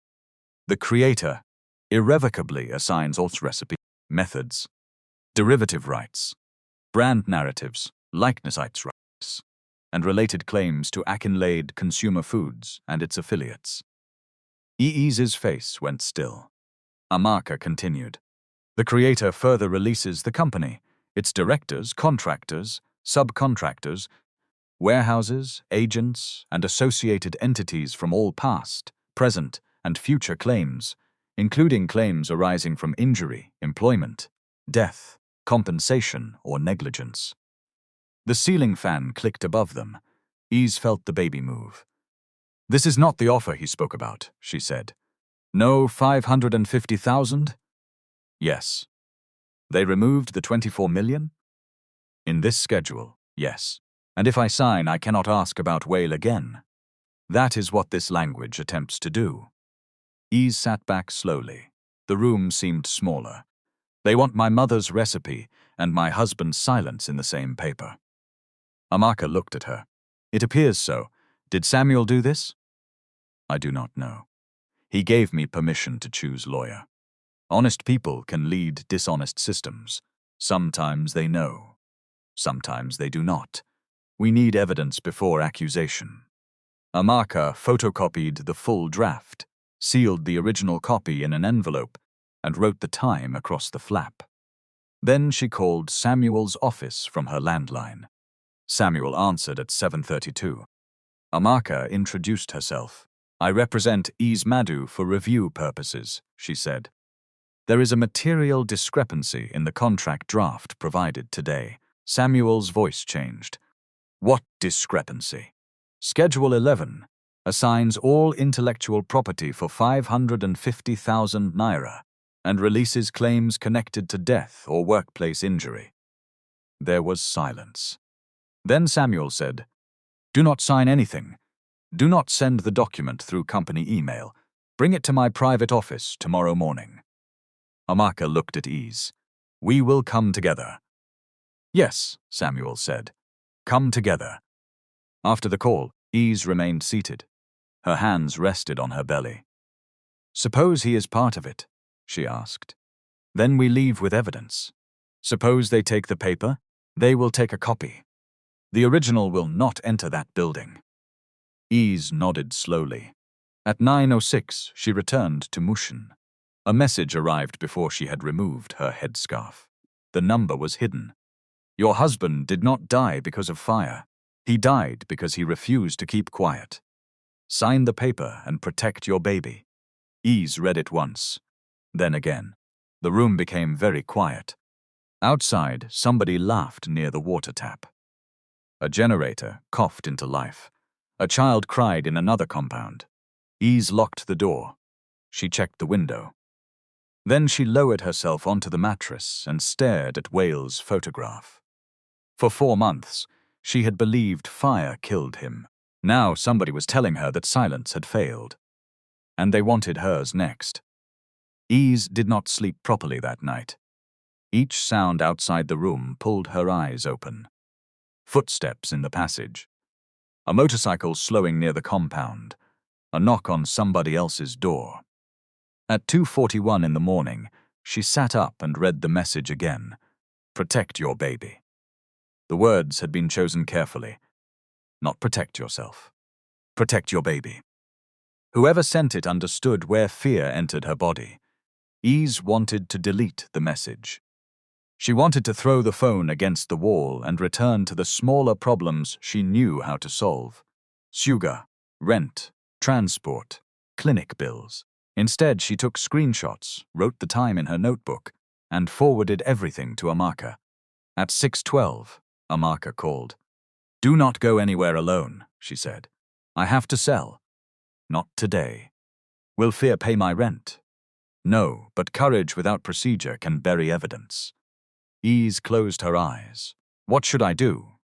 the creator irrevocably assigns all recipe, methods, derivative rights, brand narratives, likeness rights, and related claims to Akinlade Consumer Foods and its affiliates. Ese's face went still. Amaka continued. The creator further releases the company, its directors, contractors, subcontractors, warehouses, agents, and associated entities from all past, present, and future claims, including claims arising from injury, employment, death, compensation, or negligence. The ceiling fan clicked above them. Ese felt the baby move. This is not the offer he spoke about, she said. No 550,000? Yes. They removed the 24 million? In this schedule, yes. And if I sign, I cannot ask about Whale again. That is what this language attempts to do. Ese sat back slowly. The room seemed smaller. They want my mother's recipe and my husband's silence in the same paper. Amaka looked at her. It appears so. Did Samuel do this? I do not know. He gave me permission to choose lawyer. Honest people can lead dishonest systems. Sometimes they know. Sometimes they do not. We need evidence before accusation. Amaka photocopied the full draft, sealed the original copy in an envelope, and wrote the time across the flap. Then she called Samuel's office from her landline. Samuel answered at 7:32. Amaka introduced herself. I represent Ese Madu for review purposes, she said. There is a material discrepancy in the contract draft provided today. Samuel's voice changed. What discrepancy? Schedule 11 assigns all intellectual property for 550,000 naira and releases claims connected to death or workplace injury. There was silence. Then Samuel said, Do not sign anything. Do not send the document through company email. Bring it to my private office tomorrow morning. Amaka looked at Ese. We will come together. Yes, Samuel said. Come together. After the call, Ese remained seated. Her hands rested on her belly. Suppose he is part of it, she asked. Then we leave with evidence. Suppose they take the paper, they will take a copy. The original will not enter that building. Ese nodded slowly. At 9:06, she returned to Mushin. A message arrived before she had removed her headscarf. The number was hidden. Your husband did not die because of fire. He died because he refused to keep quiet. Sign the paper and protect your baby. Ese read it once, then again. The room became very quiet. Outside, somebody laughed near the water tap. A generator coughed into life. A child cried in another compound. Ese locked the door. She checked the window. Then she lowered herself onto the mattress and stared at Wales' photograph. For 4 months, she had believed fire killed him. Now somebody was telling her that silence had failed. And they wanted hers next. Ese did not sleep properly that night. Each sound outside the room pulled her eyes open. Footsteps in the passage. A motorcycle slowing near the compound. A knock on somebody else's door. At 2:41 in the morning, she sat up and read the message again. Protect your baby. The words had been chosen carefully. Not protect yourself. Protect your baby. Whoever sent it understood where fear entered her body. Ese wanted to delete the message. She wanted to throw the phone against the wall and return to the smaller problems she knew how to solve. Sugar, rent, transport, clinic bills. Instead, she took screenshots, wrote the time in her notebook, and forwarded everything to Amaka. At 6:12, Amaka called. "Do not go anywhere alone," she said. "I have to sell." "Not today." "Will fear pay my rent?" "No, but courage without procedure can bury evidence." Ese closed her eyes. "What should I do?"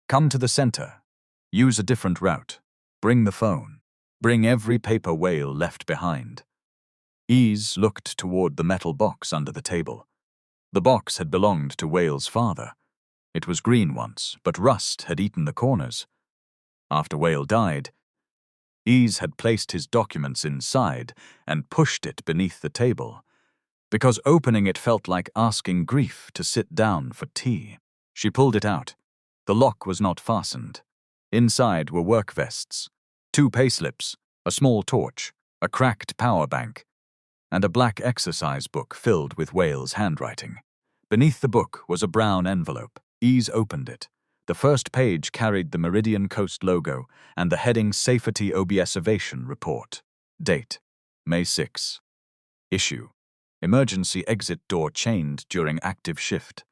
"Come to the center. Use a different route. Bring the phone. Bring every paper Wale left behind." Ese looked toward the metal box under the table. The box had belonged to Wale's father. It was green once, but rust had eaten the corners. After Wale died, Ese had placed his documents inside and pushed it beneath the table, because opening it felt like asking grief to sit down for tea. She pulled it out. The lock was not fastened. Inside were work vests, 2 payslips, a small torch, a cracked power bank, and a black exercise book filled with Wale's handwriting. Beneath the book was a brown envelope. Ese opened it. The first page carried the Meridian Coast logo and the heading Safety Observation Report. Date: May 6. Issue: Emergency exit door chained during active shift.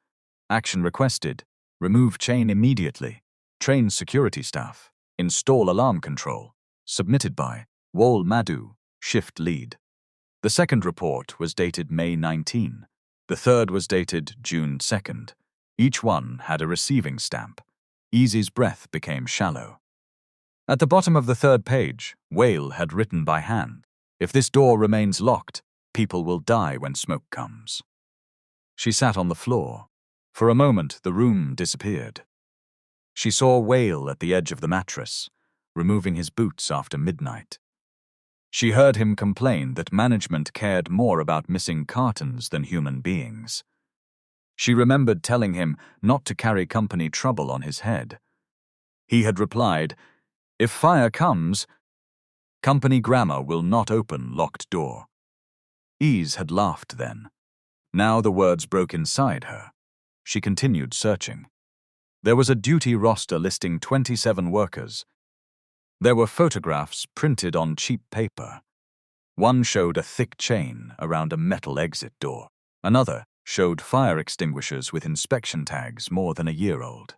Action requested: remove chain immediately. Train security staff. Install alarm control. Submitted by Ese Madu, shift lead. The second report was dated May 19. The third was dated June 2nd. Each one had a receiving stamp. Ese's breath became shallow. At the bottom of the third page, Wale had written by hand, "If this door remains locked, people will die when smoke comes." She sat on the floor. For a moment, the room disappeared. She saw Wale at the edge of the mattress, removing his boots after midnight. She heard him complain that management cared more about missing cartons than human beings. She remembered telling him not to carry company trouble on his head. He had replied, "If fire comes, company grammar will not open locked door." Ese had laughed then. Now the words broke inside her. She continued searching. There was a duty roster listing 27 workers. There were photographs printed on cheap paper. One showed a thick chain around a metal exit door. Another showed fire extinguishers with inspection tags more than a year old.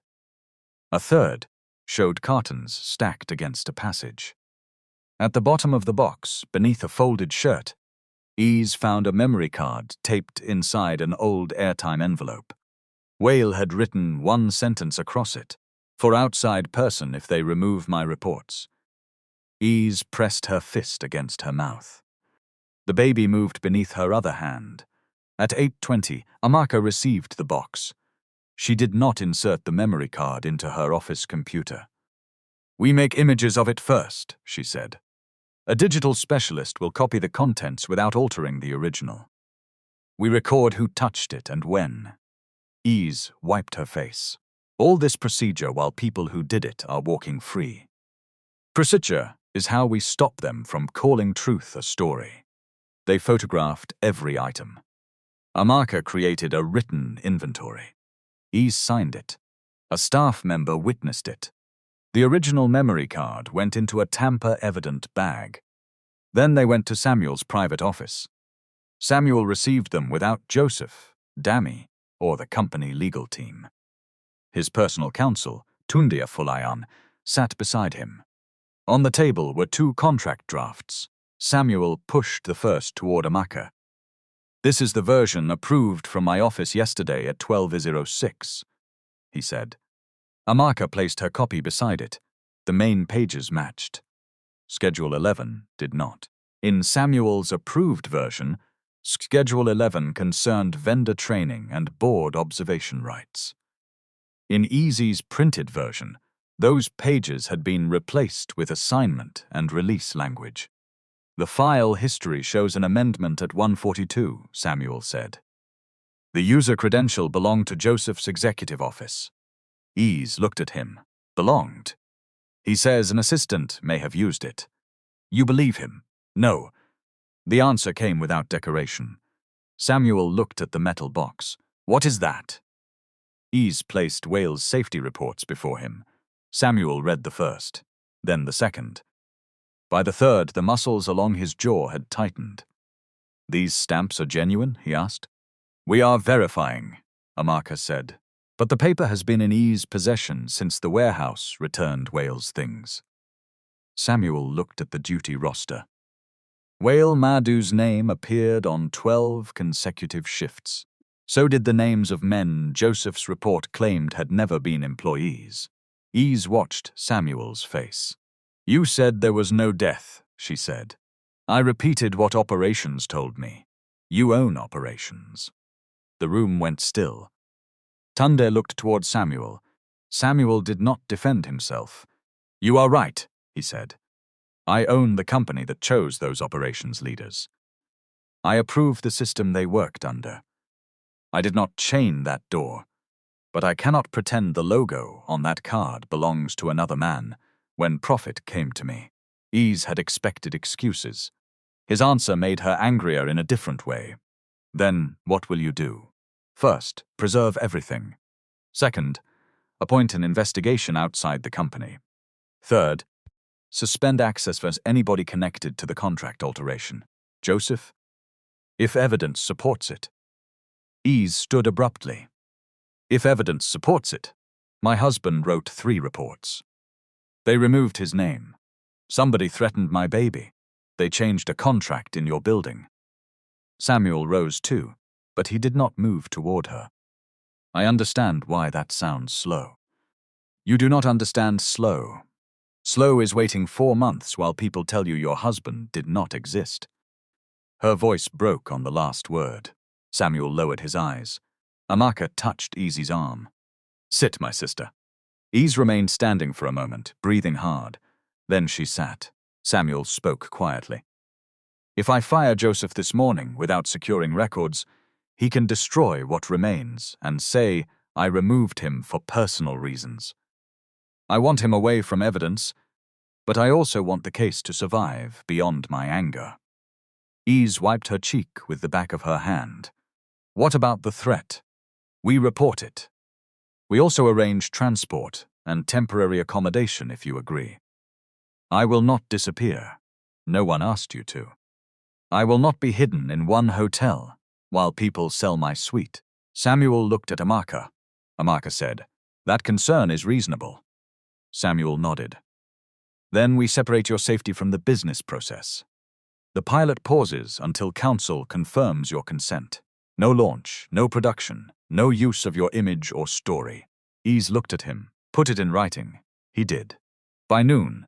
A third showed cartons stacked against a passage. At the bottom of the box, beneath a folded shirt, Ese found a memory card taped inside an old airtime envelope. Wale had written one sentence across it: "For outside person if they remove my reports." Ese pressed her fist against her mouth. The baby moved beneath her other hand. At 8:20, Amaka received the box. She did not insert the memory card into her office computer. "We make images of it first," she said. "A digital specialist will copy the contents without altering the original. We record who touched it and when." Ese wiped her face. "All this procedure while people who did it are walking free. Procedure is how we stop them from calling truth a story." They photographed every item. Amaka created a written inventory. Ese signed it. A staff member witnessed it. The original memory card went into a tamper-evident bag. Then they went to Samuel's private office. Samuel received them without Joseph, Dami, or the company legal team. His personal counsel, Tundia Fulayan, sat beside him. On the table were 2 contract drafts. Samuel pushed the first toward Amaka. "This is the version approved from my office yesterday at 12:06, he said. Amaka placed her copy beside it. The main pages matched. Schedule 11 did not. In Samuel's approved version, Schedule 11 concerned vendor training and board observation rights. In Easy's printed version, those pages had been replaced with assignment and release language. "The file history shows an amendment at 142, Samuel said. The user credential belonged to Joseph's executive office. Ease looked at him. Belonged. He says an assistant may have used it. You believe him? No. The answer came without decoration. Samuel looked at the metal box. What is that? Ease placed Wales' safety reports before him. Samuel read the first, then the second. By the third, the muscles along his jaw had tightened. These stamps are genuine? He asked. We are verifying, Amaka said. But the paper has been in Ease's possession since the warehouse returned Wales' things. Samuel looked at the duty roster. Ese Madu's name appeared on 12 consecutive shifts. So did the names of men Joseph's report claimed had never been employees. Ease watched Samuel's face. You said there was no death, she said. I repeated what operations told me. You own operations. The room went still. Tunde looked toward Samuel. Samuel did not defend himself. You are right, he said. I own the company that chose those operations leaders. I approve the system they worked under. I did not chain that door, but I cannot pretend the logo on that card belongs to another man when profit came to me. Ease had expected excuses. His answer made her angrier in a different way. Then, what will you do? First, preserve everything. Second, appoint an investigation outside the company. Third, suspend access for anybody connected to the contract alteration. Joseph? If evidence supports it. Ease stood abruptly. If evidence supports it. My husband wrote 3 reports. They removed his name. Somebody threatened my baby. They changed a contract in your building. Samuel rose too, but he did not move toward her. I understand why that sounds slow. You do not understand slow. Slow is waiting 4 months while people tell you your husband did not exist. Her voice broke on the last word. Samuel lowered his eyes. Amaka touched Easy's arm. Sit, my sister. Ease remained standing for a moment, breathing hard. Then she sat. Samuel spoke quietly. If I fire Joseph this morning without securing records, he can destroy what remains and say I removed him for personal reasons. I want him away from evidence, but I also want the case to survive beyond my anger. Ease wiped her cheek with the back of her hand. What about the threat? We report it. We also arrange transport and temporary accommodation if you agree. I will not disappear. No one asked you to. I will not be hidden in one hotel while people sell my suite. Samuel looked at Amaka. Amaka said, that concern is reasonable. Samuel nodded. Then we separate your safety from the business process. The pilot pauses until counsel confirms your consent. No launch, no production, no use of your image or story. Ease looked at him. Put it in writing. He did. By noon,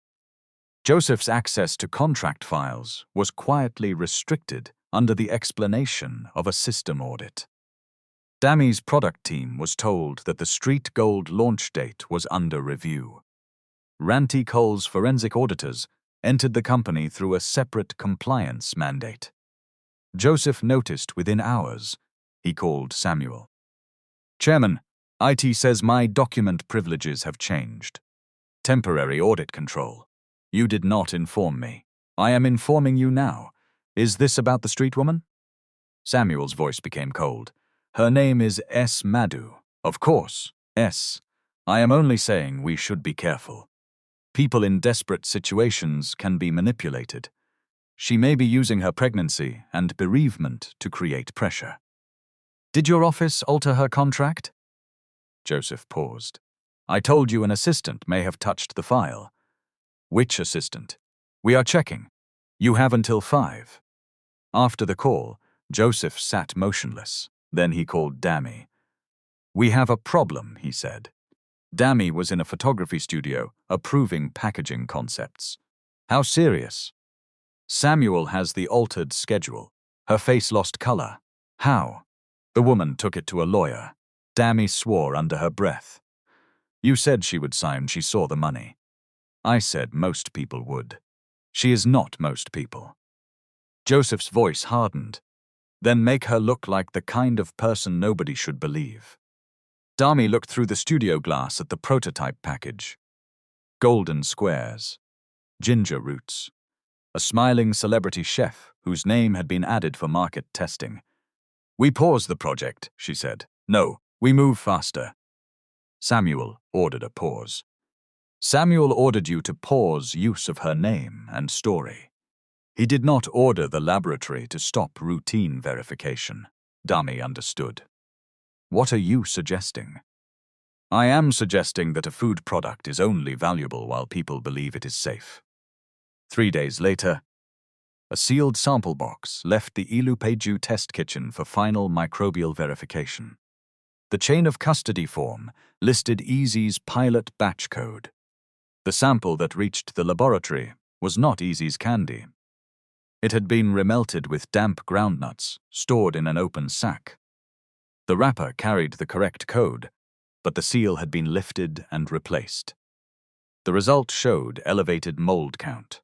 Joseph's access to contract files was quietly restricted under the explanation of a system audit. Dami's product team was told that the Street Gold launch date was under review. Ranty Cole's forensic auditors entered the company through a separate compliance mandate. Joseph noticed within hours. He called Samuel. Chairman, IT says my document privileges have changed. Temporary audit control. You did not inform me. I am informing you now. Is this about the street woman? Samuel's voice became cold. Her name is Ese Madu. Of course, S. I am only saying we should be careful. People in desperate situations can be manipulated. She may be using her pregnancy and bereavement to create pressure. Did your office alter her contract? Joseph paused. I told you an assistant may have touched the file. Which assistant? We are checking. You have until 5. After the call, Joseph sat motionless. Then he called Dammy. We have a problem, he said. Dammy was in a photography studio, approving packaging concepts. How serious? Samuel has the altered schedule. Her face lost color. How? The woman took it to a lawyer. Dammy swore under her breath. You said she would sign, she saw the money. I said most people would. She is not most people. Joseph's voice hardened. Then make her look like the kind of person nobody should believe. Dammy looked through the studio glass at the prototype package. Golden squares. Ginger roots. A smiling celebrity chef whose name had been added for market testing. We pause the project, she said. No, we move faster. Samuel ordered a pause. Samuel ordered you to pause use of her name and story. He did not order the laboratory to stop routine verification. Dammy understood. What are you suggesting? I am suggesting that a food product is only valuable while people believe it is safe. 3 days later, a sealed sample box left the Ilupeju test kitchen for final microbial verification. The chain of custody form listed Easy's pilot batch code. The sample that reached the laboratory was not Easy's candy. It had been remelted with damp groundnuts, stored in an open sack. The wrapper carried the correct code, but the seal had been lifted and replaced. The result showed elevated mold count.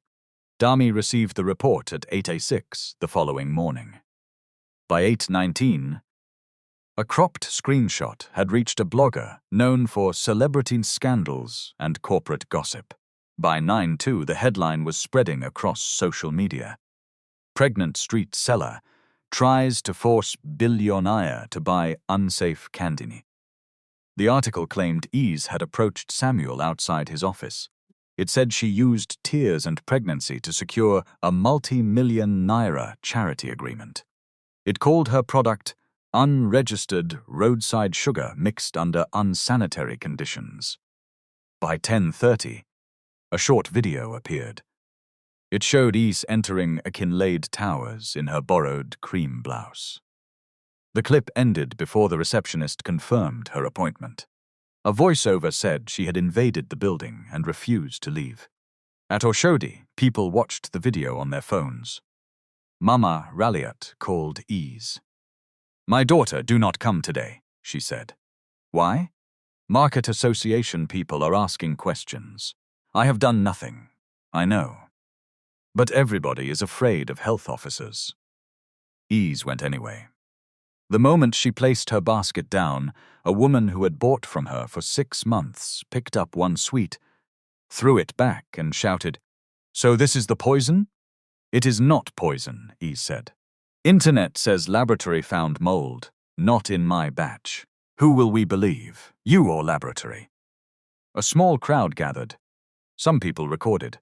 Dammy received the report at 8:06 the following morning. By 8:19, a cropped screenshot had reached a blogger known for celebrity scandals and corporate gossip. By 9:02, the headline was spreading across social media. Pregnant street seller tries to force billionaire to buy unsafe candy. The article claimed Ese had approached Samuel outside his office. It said she used tears and pregnancy to secure a multi-million naira charity agreement. It called her product unregistered roadside sugar mixed under unsanitary conditions. By 10:30, a short video appeared. It showed Ese entering Akinlade Towers in her borrowed cream blouse. The clip ended before the receptionist confirmed her appointment. A voiceover said she had invaded the building and refused to leave. At Oshodi, people watched the video on their phones. Mama Raliat called Ese. My daughter do not come today, she said. Why? Market association people are asking questions. I have done nothing. I know. But everybody is afraid of health officers. Ese went anyway. The moment she placed her basket down, a woman who had bought from her for 6 months picked up one sweet, threw it back and shouted, So this is the poison? It is not poison, Ese said. Internet says laboratory found mold, not in my batch. Who will we believe, you or laboratory? A small crowd gathered. Some people recorded.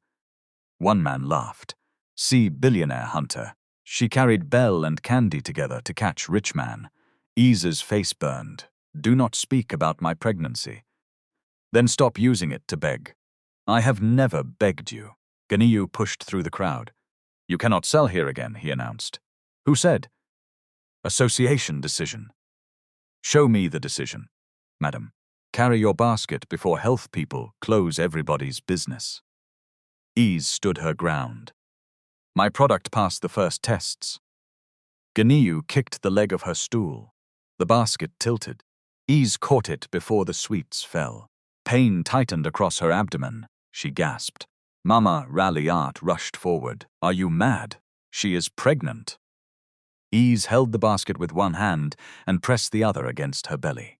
One man laughed. See Billionaire hunter. She carried bell and candy together to catch rich man. Ese's face burned. Do not speak about my pregnancy. Then stop using it to beg. I have never begged you. Ganiyu pushed through the crowd. You cannot sell here again, he announced. Who said? Association decision. Show me the decision, madam. Carry your basket before health people close everybody's business. Ese stood her ground. My product passed the first tests. Ganiyu kicked the leg of her stool. The basket tilted. Ese caught it before the sweets fell. Pain tightened across her abdomen. She gasped. Mama Raliat rushed forward. Are you mad? She is pregnant. Ese held the basket with one hand and pressed the other against her belly.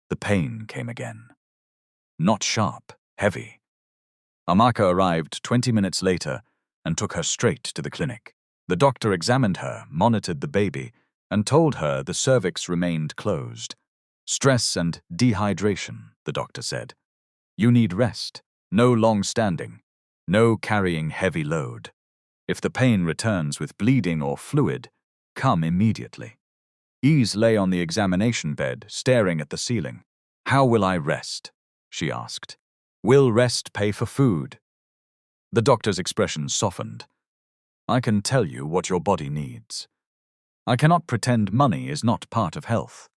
The pain came again. Not sharp, heavy. Amaka arrived 20 minutes later and took her straight to the clinic. The doctor examined her, monitored the baby, and told her the cervix remained closed. Stress and dehydration, the doctor said. You need rest. No long standing. No carrying heavy load. If the pain returns with bleeding or fluid, come immediately. Ese lay on the examination bed, staring at the ceiling. How will I rest? She asked. Will rest pay for food? The doctor's expression softened. I can tell you what your body needs. I cannot pretend money is not part of health.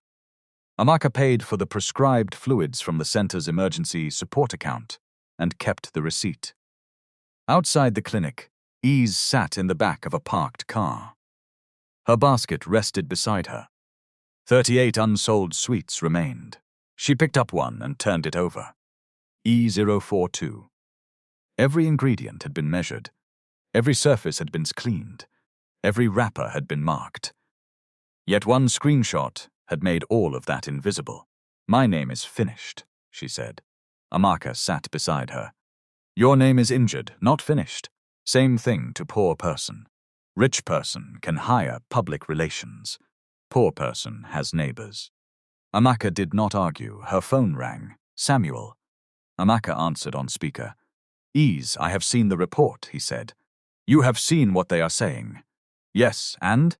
Amaka paid for the prescribed fluids from the center's emergency support account and kept the receipt. Outside the clinic, Ese sat in the back of a parked car. Her basket rested beside her. 38 unsold sweets remained. She picked up one and turned it over. E042. Every ingredient had been measured. Every surface had been cleaned. Every wrapper had been marked. Yet one screenshot had made all of that invisible. My name is finished, she said. Amaka sat beside her. Your name is injured, not finished. Same thing to poor person. Rich person can hire public relations. Poor person has neighbors. Amaka did not argue. Her phone rang. Samuel. Amaka answered on speaker. Ese, I have seen the report, he said. You have seen what they are saying. Yes, and?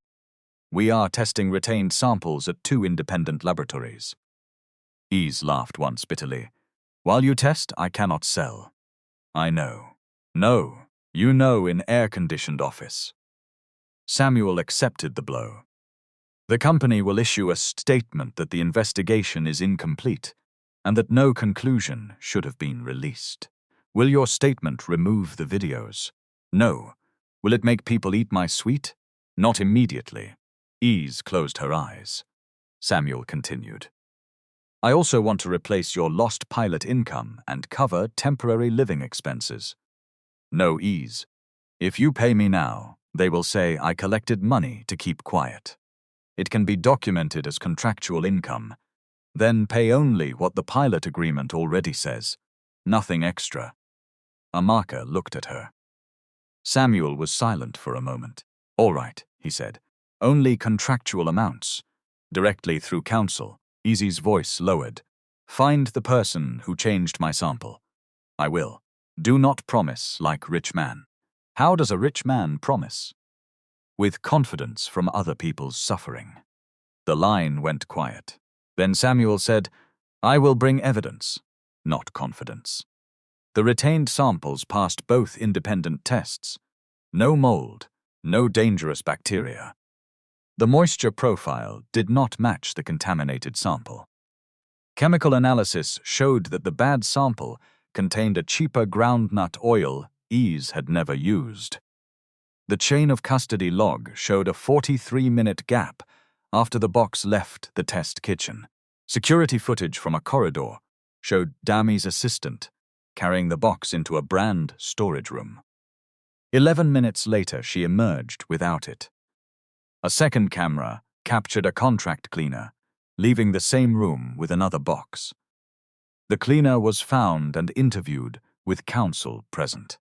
We are testing retained samples at 2 independent laboratories. Ese laughed once bitterly. While you test, I cannot sell. I know. No, you know in air-conditioned office. Samuel accepted the blow. The company will issue a statement that the investigation is incomplete and that no conclusion should have been released. Will your statement remove the videos? No. Will it make people eat my sweet? Not immediately. Ese closed her eyes. Samuel continued. I also want to replace your lost pilot income and cover temporary living expenses. No, Ese. If you pay me now, they will say I collected money to keep quiet. It can be documented as contractual income. Then pay only what the pilot agreement already says. Nothing extra. Amaka looked at her. Samuel was silent for a moment. All right, he said. Only contractual amounts. Directly through counsel. Easy's voice lowered. Find the person who changed my sample. I will. Do not promise like rich man. How does a rich man promise? With confidence from other people's suffering. The line went quiet. Then Samuel said, I will bring evidence, not confidence. The retained samples passed both independent tests. No mold, no dangerous bacteria. The moisture profile did not match the contaminated sample. Chemical analysis showed that the bad sample contained a cheaper groundnut oil Ese had never used. The chain of custody log showed a 43-minute gap after the box left the test kitchen. Security footage from a corridor showed Dami's assistant carrying the box into a brand storage room. 11 minutes later, she emerged without it. A second camera captured a contract cleaner, leaving the same room with another box. The cleaner was found and interviewed with counsel present.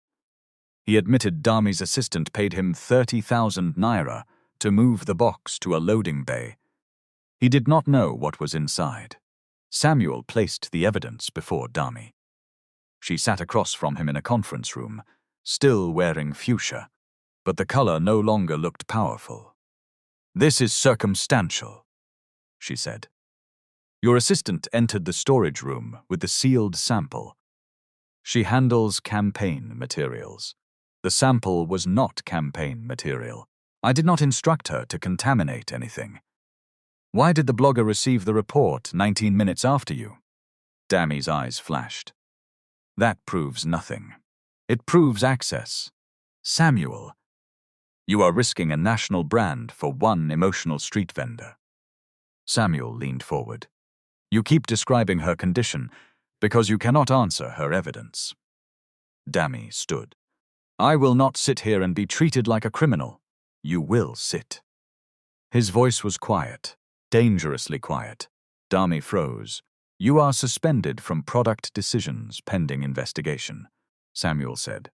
He admitted Dami's assistant paid him 30,000 naira to move the box to a loading bay. He did not know what was inside. Samuel placed the evidence before Dami. She sat across from him in a conference room, still wearing fuchsia, but the color no longer looked powerful. This is circumstantial, she said. Your assistant entered the storage room with the sealed sample. She handles campaign materials. The sample was not campaign material. I did not instruct her to contaminate anything. Why did the blogger receive the report 19 minutes after you? Dami's eyes flashed. That proves nothing. It proves access. Samuel, you are risking a national brand for one emotional street vendor. Samuel leaned forward. You keep describing her condition because you cannot answer her evidence. Dami stood. I will not sit here and be treated like a criminal. You will sit. His voice was quiet, dangerously quiet. Dami froze. You are suspended from product decisions pending investigation, Samuel said.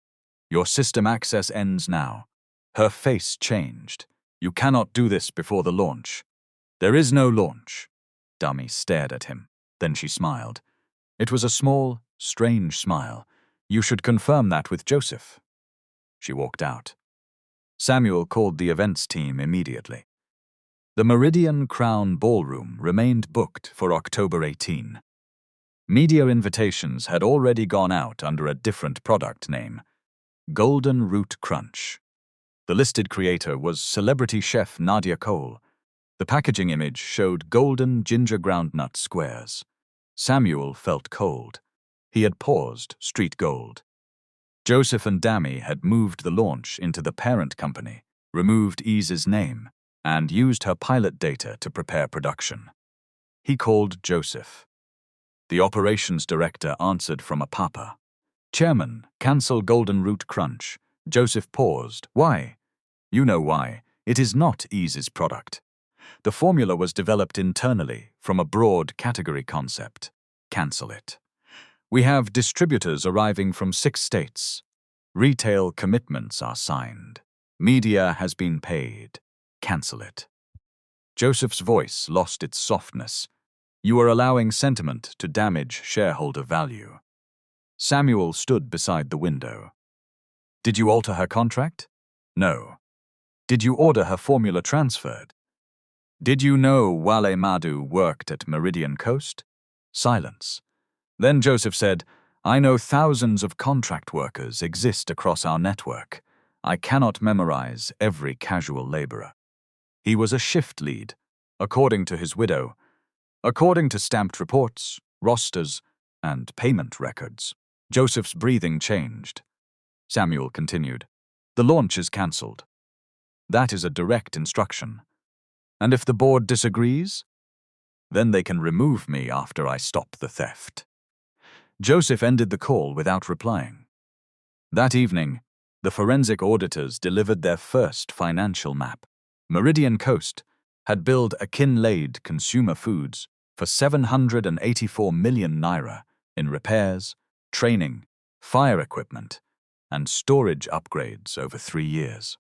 Your system access ends now. Her face changed. You cannot do this before the launch. There is no launch. Dami stared at him. Then she smiled. It was a small, strange smile. You should confirm that with Joseph. She walked out. Samuel called the events team immediately. The Meridian Crown Ballroom remained booked for October 18. Media invitations had already gone out under a different product name, Golden Root Crunch. The listed creator was celebrity chef Nadia Cole. The packaging image showed golden ginger groundnut squares. Samuel felt cold. He had paused Street Gold. Joseph and Dami had moved the launch into the parent company, removed Ese's name, and used her pilot data to prepare production. He called Joseph. The operations director answered from a papa. Chairman, cancel Golden Root Crunch. Joseph paused. Why? You know why. It is not Ese's product. The formula was developed internally from a broad category concept. Cancel it. We have distributors arriving from 6 states. Retail commitments are signed. Media has been paid. Cancel it. Joseph's voice lost its softness. You are allowing sentiment to damage shareholder value. Samuel stood beside the window. Did you alter her contract? No. Did you order her formula transferred? Did you know Ese Madu worked at Meridian Coast? Silence. Then Joseph said, I know thousands of contract workers exist across our network. I cannot memorize every casual laborer. He was a shift lead, according to his widow, according to stamped reports, rosters, and payment records. Joseph's breathing changed. Samuel continued, the launch is cancelled. That is a direct instruction. And if the board disagrees, then they can remove me after I stop the theft. Joseph ended the call without replying. That evening, the forensic auditors delivered their first financial map. Meridian Coast had billed Akinlade Consumer Foods for 784 million naira in repairs, training, fire equipment, and storage upgrades over 3 years.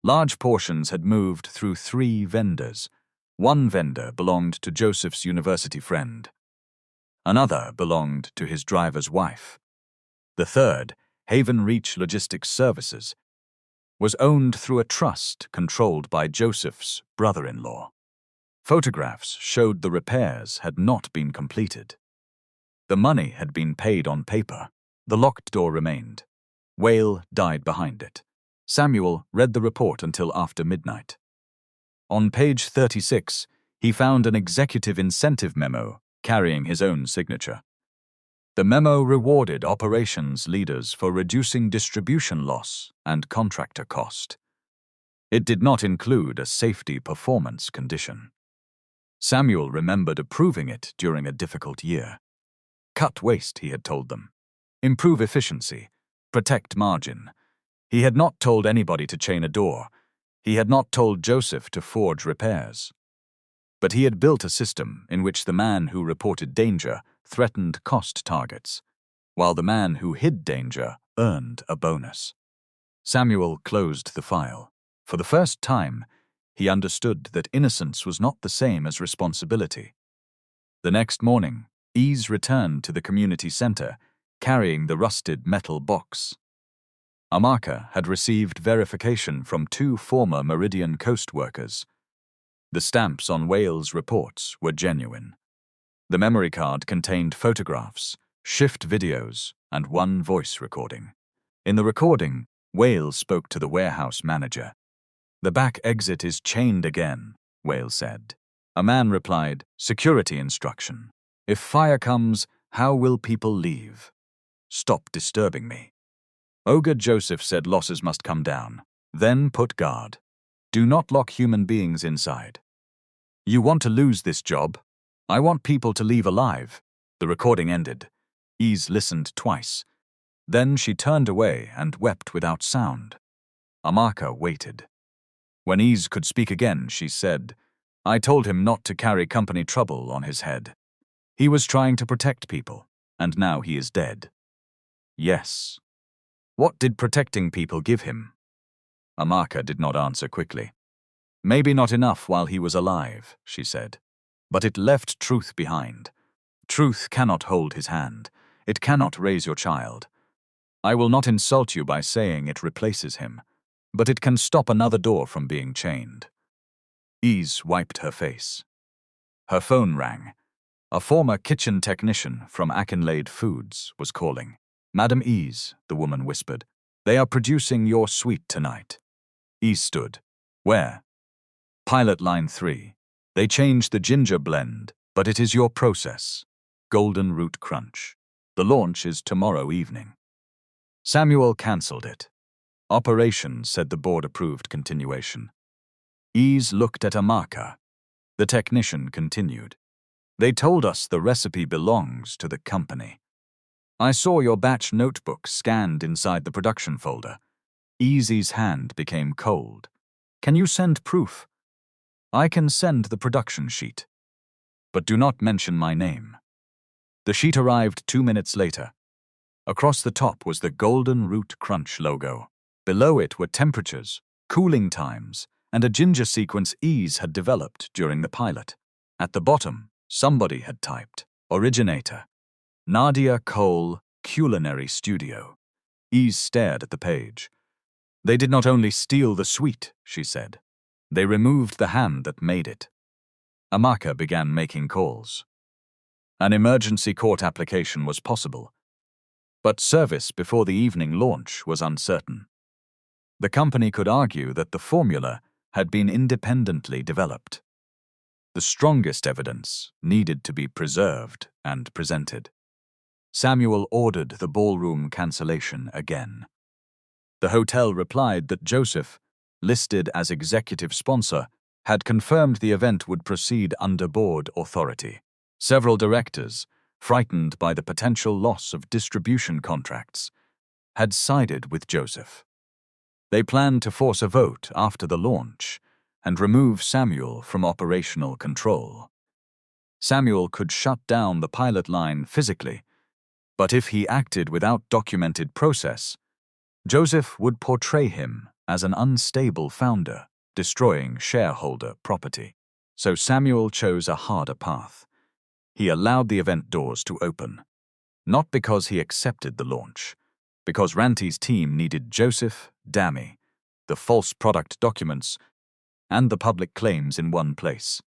Large portions had moved through 3 vendors. One vendor belonged to Joseph's university friend. Another belonged to his driver's wife. The third, Haven Reach Logistics Services, was owned through a trust controlled by Joseph's brother-in-law. Photographs showed the repairs had not been completed. The money had been paid on paper. The locked door remained. Whale died behind it. Samuel read the report until after midnight. On page 36, he found an executive incentive memo carrying his own signature. The memo rewarded operations leaders for reducing distribution loss and contractor cost. It did not include a safety performance condition. Samuel remembered approving it during a difficult year. Cut waste, he had told them. Improve efficiency. Protect margin. He had not told anybody to chain a door. He had not told Joseph to forge repairs. But he had built a system in which the man who reported danger threatened cost targets, while the man who hid danger earned a bonus. Samuel closed the file. For the first time, he understood that innocence was not the same as responsibility. The next morning, Ese returned to the community center, carrying the rusted metal box. Amaka had received verification from 2 former Meridian Coast workers. The stamps on Whale's reports were genuine. The memory card contained photographs, shift videos, and 1 voice recording. In the recording, Whale spoke to the warehouse manager. The back exit is chained again, Whale said. A man replied, security instruction. If fire comes, how will people leave? Stop disturbing me. Ogre Joseph said losses must come down. Then put guard. Do not lock human beings inside. You want to lose this job? I want people to leave alive. The recording ended. Ese listened twice. Then she turned away and wept without sound. Amaka waited. When Ese could speak again, she said, I told him not to carry company trouble on his head. He was trying to protect people, and now he is dead. Yes. What did protecting people give him? Amaka did not answer quickly. Maybe not enough while he was alive, she said. But it left truth behind. Truth cannot hold his hand. It cannot raise your child. I will not insult you by saying it replaces him, but it can stop another door from being chained. Ese wiped her face. Her phone rang. A former kitchen technician from Akinlade Foods was calling. Madam Ese, the woman whispered, they are producing your sweet tonight. Ese stood. Where? Pilot line 3. They changed the ginger blend, but it is your process. Golden Root Crunch. The launch is tomorrow evening. Samuel cancelled it. Operation, said the board-approved continuation. Ese looked at Amaka. The technician continued. They told us the recipe belongs to the company. I saw your batch notebook scanned inside the production folder. Ese's hand became cold. Can you send proof? I can send the production sheet. But do not mention my name. The sheet arrived 2 minutes later. Across the top was the Golden Root Crunch logo. Below it were temperatures, cooling times, and a ginger sequence Ese had developed during the pilot. At the bottom, somebody had typed, Originator, Nadia Cole, Culinary Studio. Ese stared at the page. They did not only steal the sweet, she said. They removed the hand that made it. Amaka began making calls. An emergency court application was possible, but service before the evening launch was uncertain. The company could argue that the formula had been independently developed. The strongest evidence needed to be preserved and presented. Samuel ordered the ballroom cancellation again. The hotel replied that Joseph, listed as executive sponsor, had confirmed the event would proceed under board authority. Several directors, frightened by the potential loss of distribution contracts, had sided with Joseph. They planned to force a vote after the launch and remove Samuel from operational control. Samuel could shut down the pilot line physically, but if he acted without documented process, Joseph would portray him as an unstable founder, destroying shareholder property. So Samuel chose a harder path. He allowed the event doors to open, not because he accepted the launch, because Ranti's team needed Joseph, Dami, the false product documents, and the public claims in one place.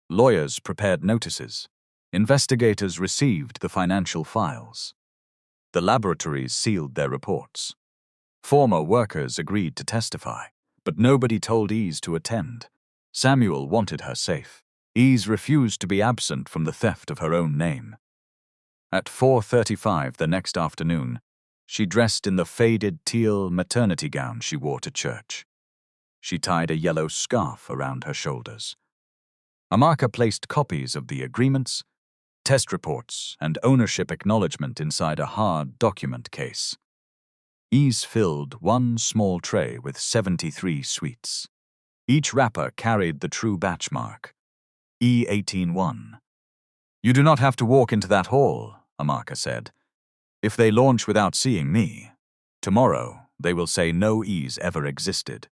Lawyers prepared notices. Investigators received the financial files. The laboratories sealed their reports. Former workers agreed to testify, but nobody told Ese to attend. Samuel wanted her safe. Ese refused to be absent from the theft of her own name. At 4:35 the next afternoon, she dressed in the faded teal maternity gown she wore to church. She tied a yellow scarf around her shoulders. Amaka placed copies of the agreements, test reports, and ownership acknowledgement inside a hard document case. Ese filled one small tray with 73 sweets. Each wrapper carried the true batch mark, E181. You do not have to walk into that hall, Amaka said. If they launch without seeing me, tomorrow they will say no Ese ever existed.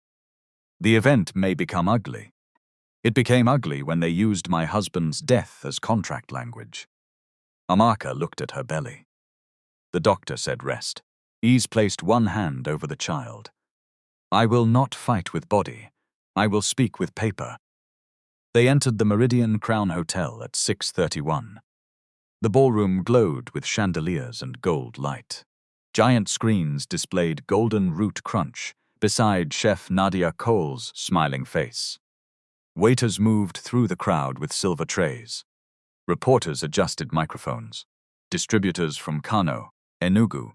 The event may become ugly. It became ugly when they used my husband's death as contract language. Amaka looked at her belly. The doctor said rest. Ese placed one hand over the child. I will not fight with body. I will speak with paper. They entered the Meridian Crown Hotel at 6:31. The ballroom glowed with chandeliers and gold light. Giant screens displayed Golden Root Crunch beside Chef Nadia Cole's smiling face. Waiters moved through the crowd with silver trays. Reporters adjusted microphones. Distributors from Kano, Enugu,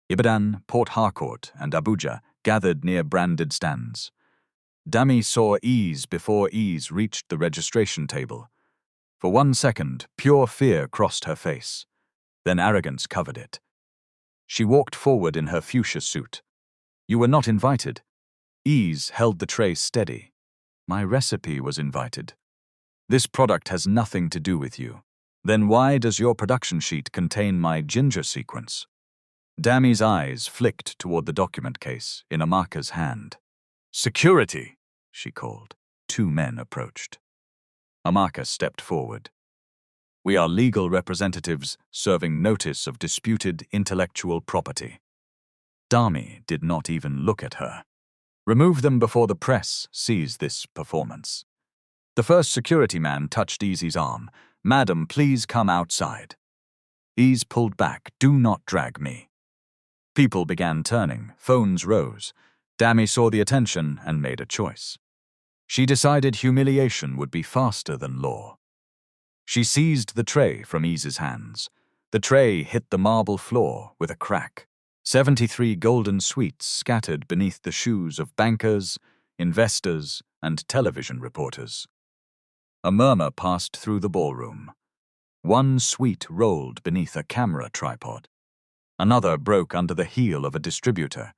Ibadan, Port Harcourt, and Abuja gathered near branded stands. Dami saw Ese before Ese reached the registration table. For 1 second, pure fear crossed her face. Then arrogance covered it. She walked forward in her fuchsia suit. You were not invited. Ese held the tray steady. My recipe was invited. This product has nothing to do with you. Then why does your production sheet contain my ginger sequence? Dami's eyes flicked toward the document case in Amaka's hand. Security, she called. 2 men approached. Amaka stepped forward. We are legal representatives serving notice of disputed intellectual property. Dami did not even look at her. Remove them before the press sees this performance. The first security man touched Easy's arm. "Madam, please come outside." Ease pulled back. "Do not drag me." People began turning. Phones rose. Dami saw the attention and made a choice. She decided humiliation would be faster than law. She seized the tray from Ease's hands. The tray hit the marble floor with a crack. 73 golden sweets scattered beneath the shoes of bankers, investors, and television reporters. A murmur passed through the ballroom. One sweet rolled beneath a camera tripod. Another broke under the heel of a distributor.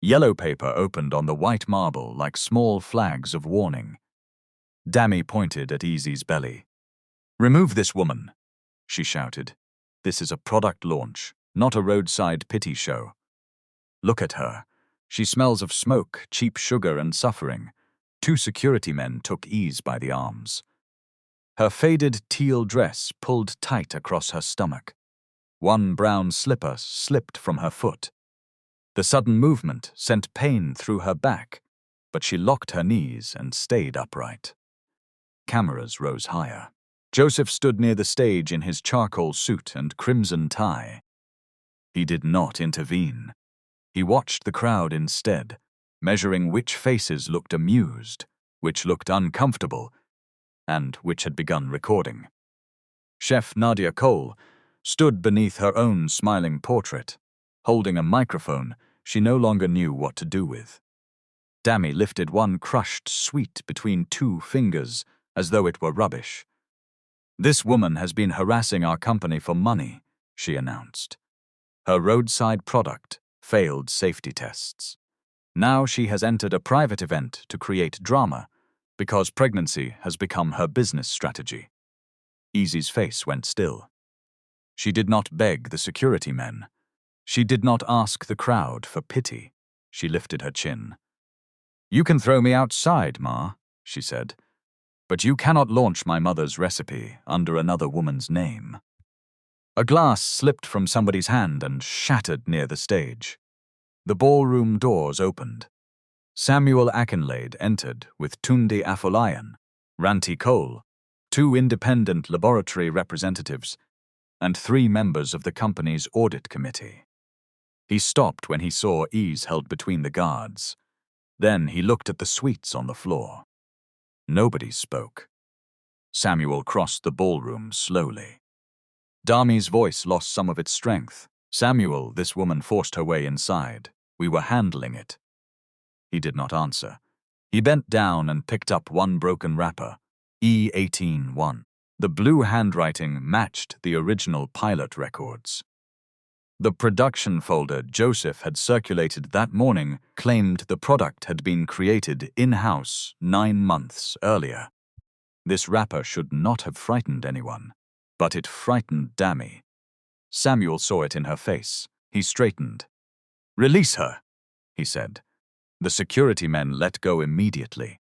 Yellow paper opened on the white marble like small flags of warning. Dami pointed at Easy's belly. "Remove this woman," she shouted. "This is a product launch, not a roadside pity show. Look at her. She smells of smoke, cheap sugar, and suffering." Two security men took Ease by the arms. Her faded teal dress pulled tight across her stomach. One brown slipper slipped from her foot. The sudden movement sent pain through her back, but she locked her knees and stayed upright. Cameras rose higher. Joseph stood near the stage in his charcoal suit and crimson tie. He did not intervene. He watched the crowd instead, measuring which faces looked amused, which looked uncomfortable, and which had begun recording. Chef Nadia Cole stood beneath her own smiling portrait. Holding a microphone she no longer knew what to do with. Dami lifted one crushed sweet between two fingers as though it were rubbish. "This woman has been harassing our company for money," she announced. Her roadside product failed safety tests. Now she has entered a private event to create drama because pregnancy has become her business strategy. Easy's face went still. She did not beg the security men. She did not ask the crowd for pity. She lifted her chin. "You can throw me outside, Ma," she said, "but you cannot launch my mother's recipe under another woman's name." A glass slipped from somebody's hand and shattered near the stage. The ballroom doors opened. Samuel Akinlade entered with Tunde Afolayan, Ranti Cole, two independent laboratory representatives, and 3 members of the company's audit committee. He stopped when he saw Ease held between the guards. Then he looked at the sweets on the floor. Nobody spoke. Samuel crossed the ballroom slowly. Dami's voice lost some of its strength. "Samuel, this woman forced her way inside. We were handling it." He did not answer. He bent down and picked up one broken wrapper, E18-1. The blue handwriting matched the original pilot records. The production folder Joseph had circulated that morning claimed the product had been created in-house 9 months earlier. This wrapper should not have frightened anyone, but it frightened Dami. Samuel saw it in her face. He straightened. "Release her," he said. The security men let go immediately.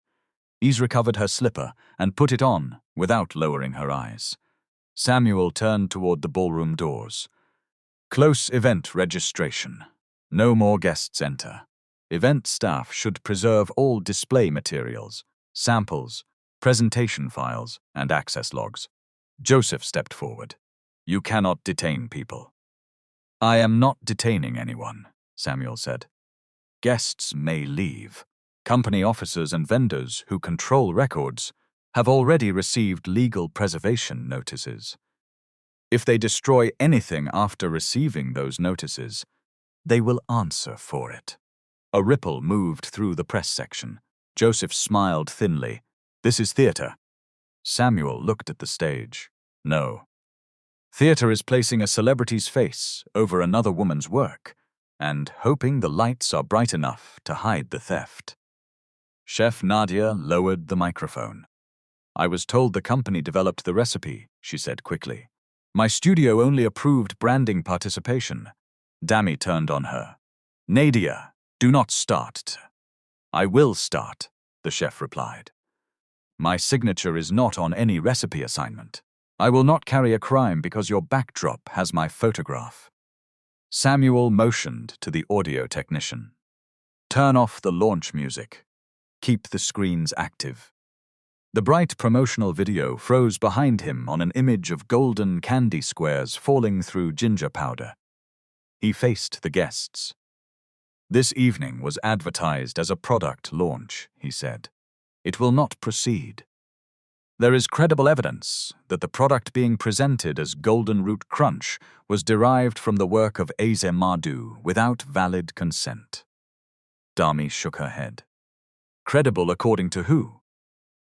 Ease recovered her slipper and put it on without lowering her eyes. Samuel turned toward the ballroom doors. "Close event registration. No more guests enter. Event staff should preserve all display materials, samples, presentation files, and access logs." Joseph stepped forward. "You cannot detain people." "I am not detaining anyone," Samuel said. "Guests may leave. Company officers and vendors who control records have already received legal preservation notices. If they destroy anything after receiving those notices, they will answer for it." A ripple moved through the press section. Joseph smiled thinly. "This is theater." Samuel looked at the stage. "No. Theater is placing a celebrity's face over another woman's work and hoping the lights are bright enough to hide the theft." Chef Nadia lowered the microphone. "I was told the company developed the recipe," she said quickly. "My studio only approved branding participation." Dami turned on her. "Nadia, do not start." "I will start," the chef replied. "My signature is not on any recipe assignment. I will not carry a crime because your backdrop has my photograph." Samuel motioned to the audio technician. Turn off the launch music. Keep the screens active. The bright promotional video froze behind him on an image of golden candy squares falling through ginger powder. He faced the guests. This evening was advertised as a product launch, he said. It will not proceed. There is credible evidence that the product being presented as Golden Root Crunch was derived from the work of Ese Madu without valid consent. Dami shook her head. Credible according to who?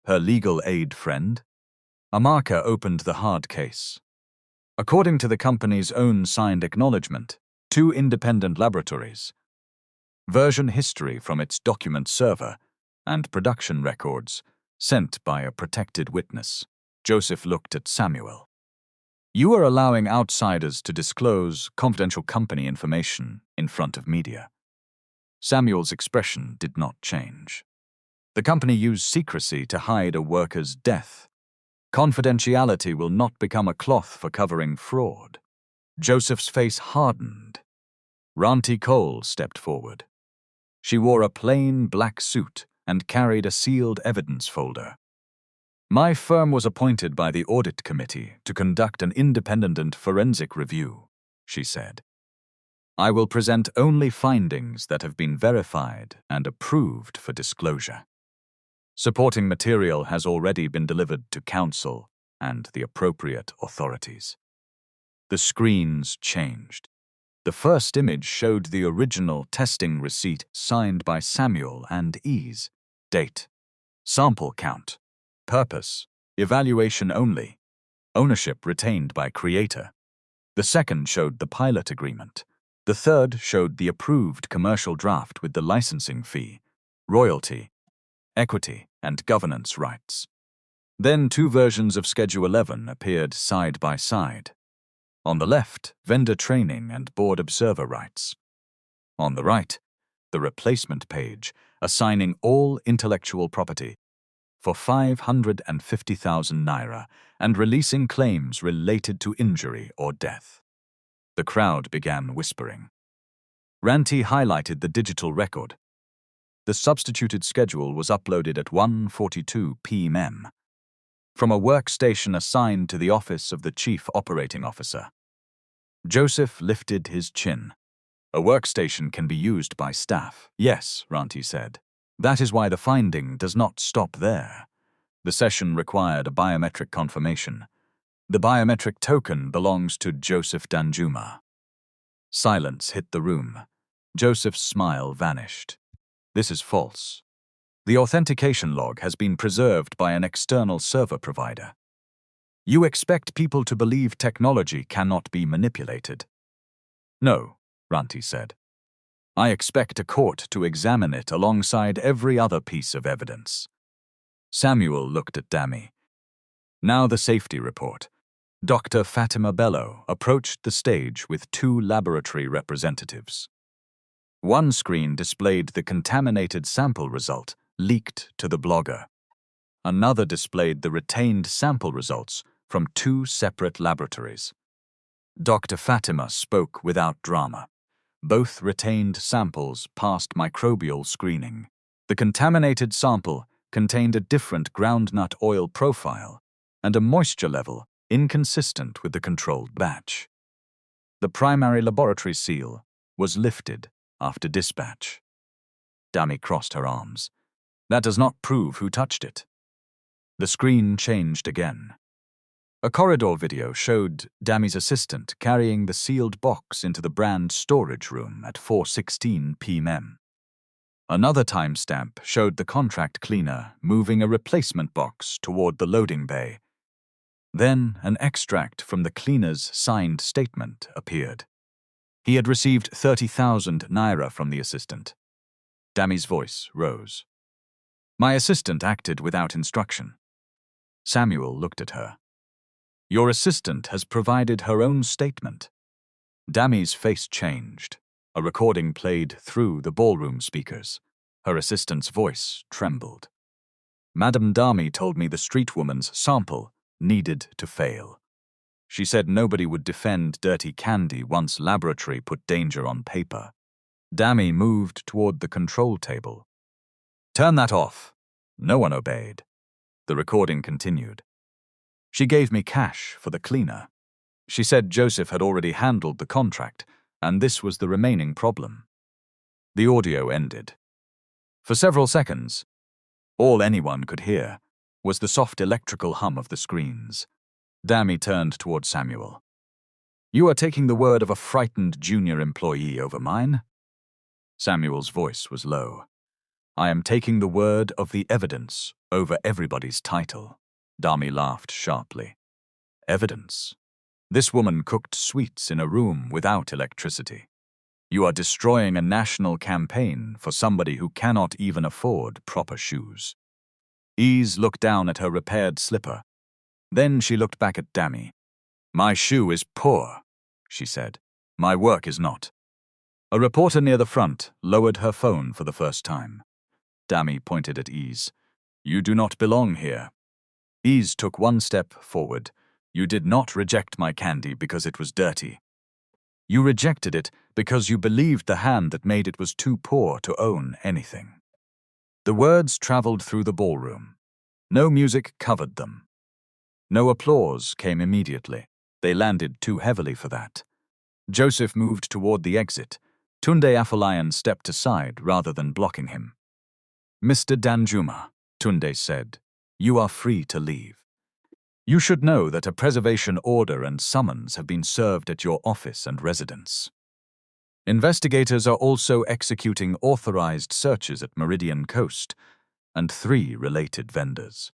Her legal aid friend? Amaka opened the hard case. According to the company's own signed acknowledgement, 2 independent laboratories, version history from its document server, and production records sent by a protected witness. Joseph looked at Samuel. You are allowing outsiders to disclose confidential company information in front of media. Samuel's expression did not change. The company used secrecy to hide a worker's death. Confidentiality will not become a cloth for covering fraud. Joseph's face hardened. Ranti Cole stepped forward. She wore a plain black suit and carried a sealed evidence folder. My firm was appointed by the audit committee to conduct an independent forensic review, she said. I will present only findings that have been verified and approved for disclosure. Supporting material has already been delivered to counsel and the appropriate authorities. The screens changed. The first image showed the original testing receipt signed by Samuel and Ese. Date, sample count, purpose, evaluation only, ownership retained by creator. The second showed the pilot agreement. The third showed the approved commercial draft with the licensing fee, royalty, equity, and governance rights. Then 2 versions of Schedule 11 appeared side by side. On the left, vendor training and board observer rights. On the right, the replacement page assigning all intellectual property for 550,000 naira and releasing claims related to injury or death. The crowd began whispering. Ranti highlighted the digital record. The substituted schedule was uploaded at 1:42 p.m. from a workstation assigned to the office of the Chief Operating Officer. Joseph lifted his chin. A workstation can be used by staff. Yes, Ranti said. That is why the finding does not stop there. The session required a biometric confirmation. The biometric token belongs to Joseph Danjuma. Silence hit the room. Joseph's smile vanished. This is false. The authentication log has been preserved by an external server provider. You expect people to believe technology cannot be manipulated. No, Ranti said. I expect a court to examine it alongside every other piece of evidence. Samuel looked at Dami. Now the safety report. Dr. Fatima Bello approached the stage with 2 laboratory representatives. One screen displayed the contaminated sample result leaked to the blogger. Another displayed the retained sample results from 2 separate laboratories. Dr. Fatima spoke without drama. Both retained samples passed microbial screening. The contaminated sample contained a different groundnut oil profile and a moisture level inconsistent with the controlled batch. The primary laboratory seal was lifted after dispatch. Dami crossed her arms. That does not prove who touched it. The screen changed again. A corridor video showed Dami's assistant carrying the sealed box into the brand storage room at 4:16 p.m. Another timestamp showed the contract cleaner moving a replacement box toward the loading bay. Then an extract from the cleaner's signed statement appeared. He had received 30,000 naira from the assistant. Dami's voice rose. My assistant acted without instruction. Samuel looked at her. Your assistant has provided her own statement. Dami's face changed. A recording played through the ballroom speakers. Her assistant's voice trembled. Madam Dami told me the street woman's sample needed to fail. She said nobody would defend dirty candy once laboratory put danger on paper. Dami moved toward the control table. Turn that off. No one obeyed. The recording continued. She gave me cash for the cleaner. She said Joseph had already handled the contract, and this was the remaining problem. The audio ended. For several seconds, all anyone could hear was the soft electrical hum of the screens. Dami turned toward Samuel. You are taking the word of a frightened junior employee over mine? Samuel's voice was low. I am taking the word of the evidence over everybody's title. Dami laughed sharply. Evidence? This woman cooked sweets in a room without electricity. You are destroying a national campaign for somebody who cannot even afford proper shoes. Ese looked down at her repaired slipper. Then she looked back at Dami. My shoe is poor, she said. My work is not. A reporter near the front lowered her phone for the first time. Dami pointed at Ese. You do not belong here. Ese took one step forward. You did not reject my candy because it was dirty. You rejected it because you believed the hand that made it was too poor to own anything. The words traveled through the ballroom. No music covered them. No applause came immediately. They landed too heavily for that. Joseph moved toward the exit. Tunde Afolayan stepped aside rather than blocking him. Mr. Danjuma, Tunde said, you are free to leave. You should know that a preservation order and summons have been served at your office and residence. Investigators are also executing authorized searches at Meridian Coast and 3 related vendors.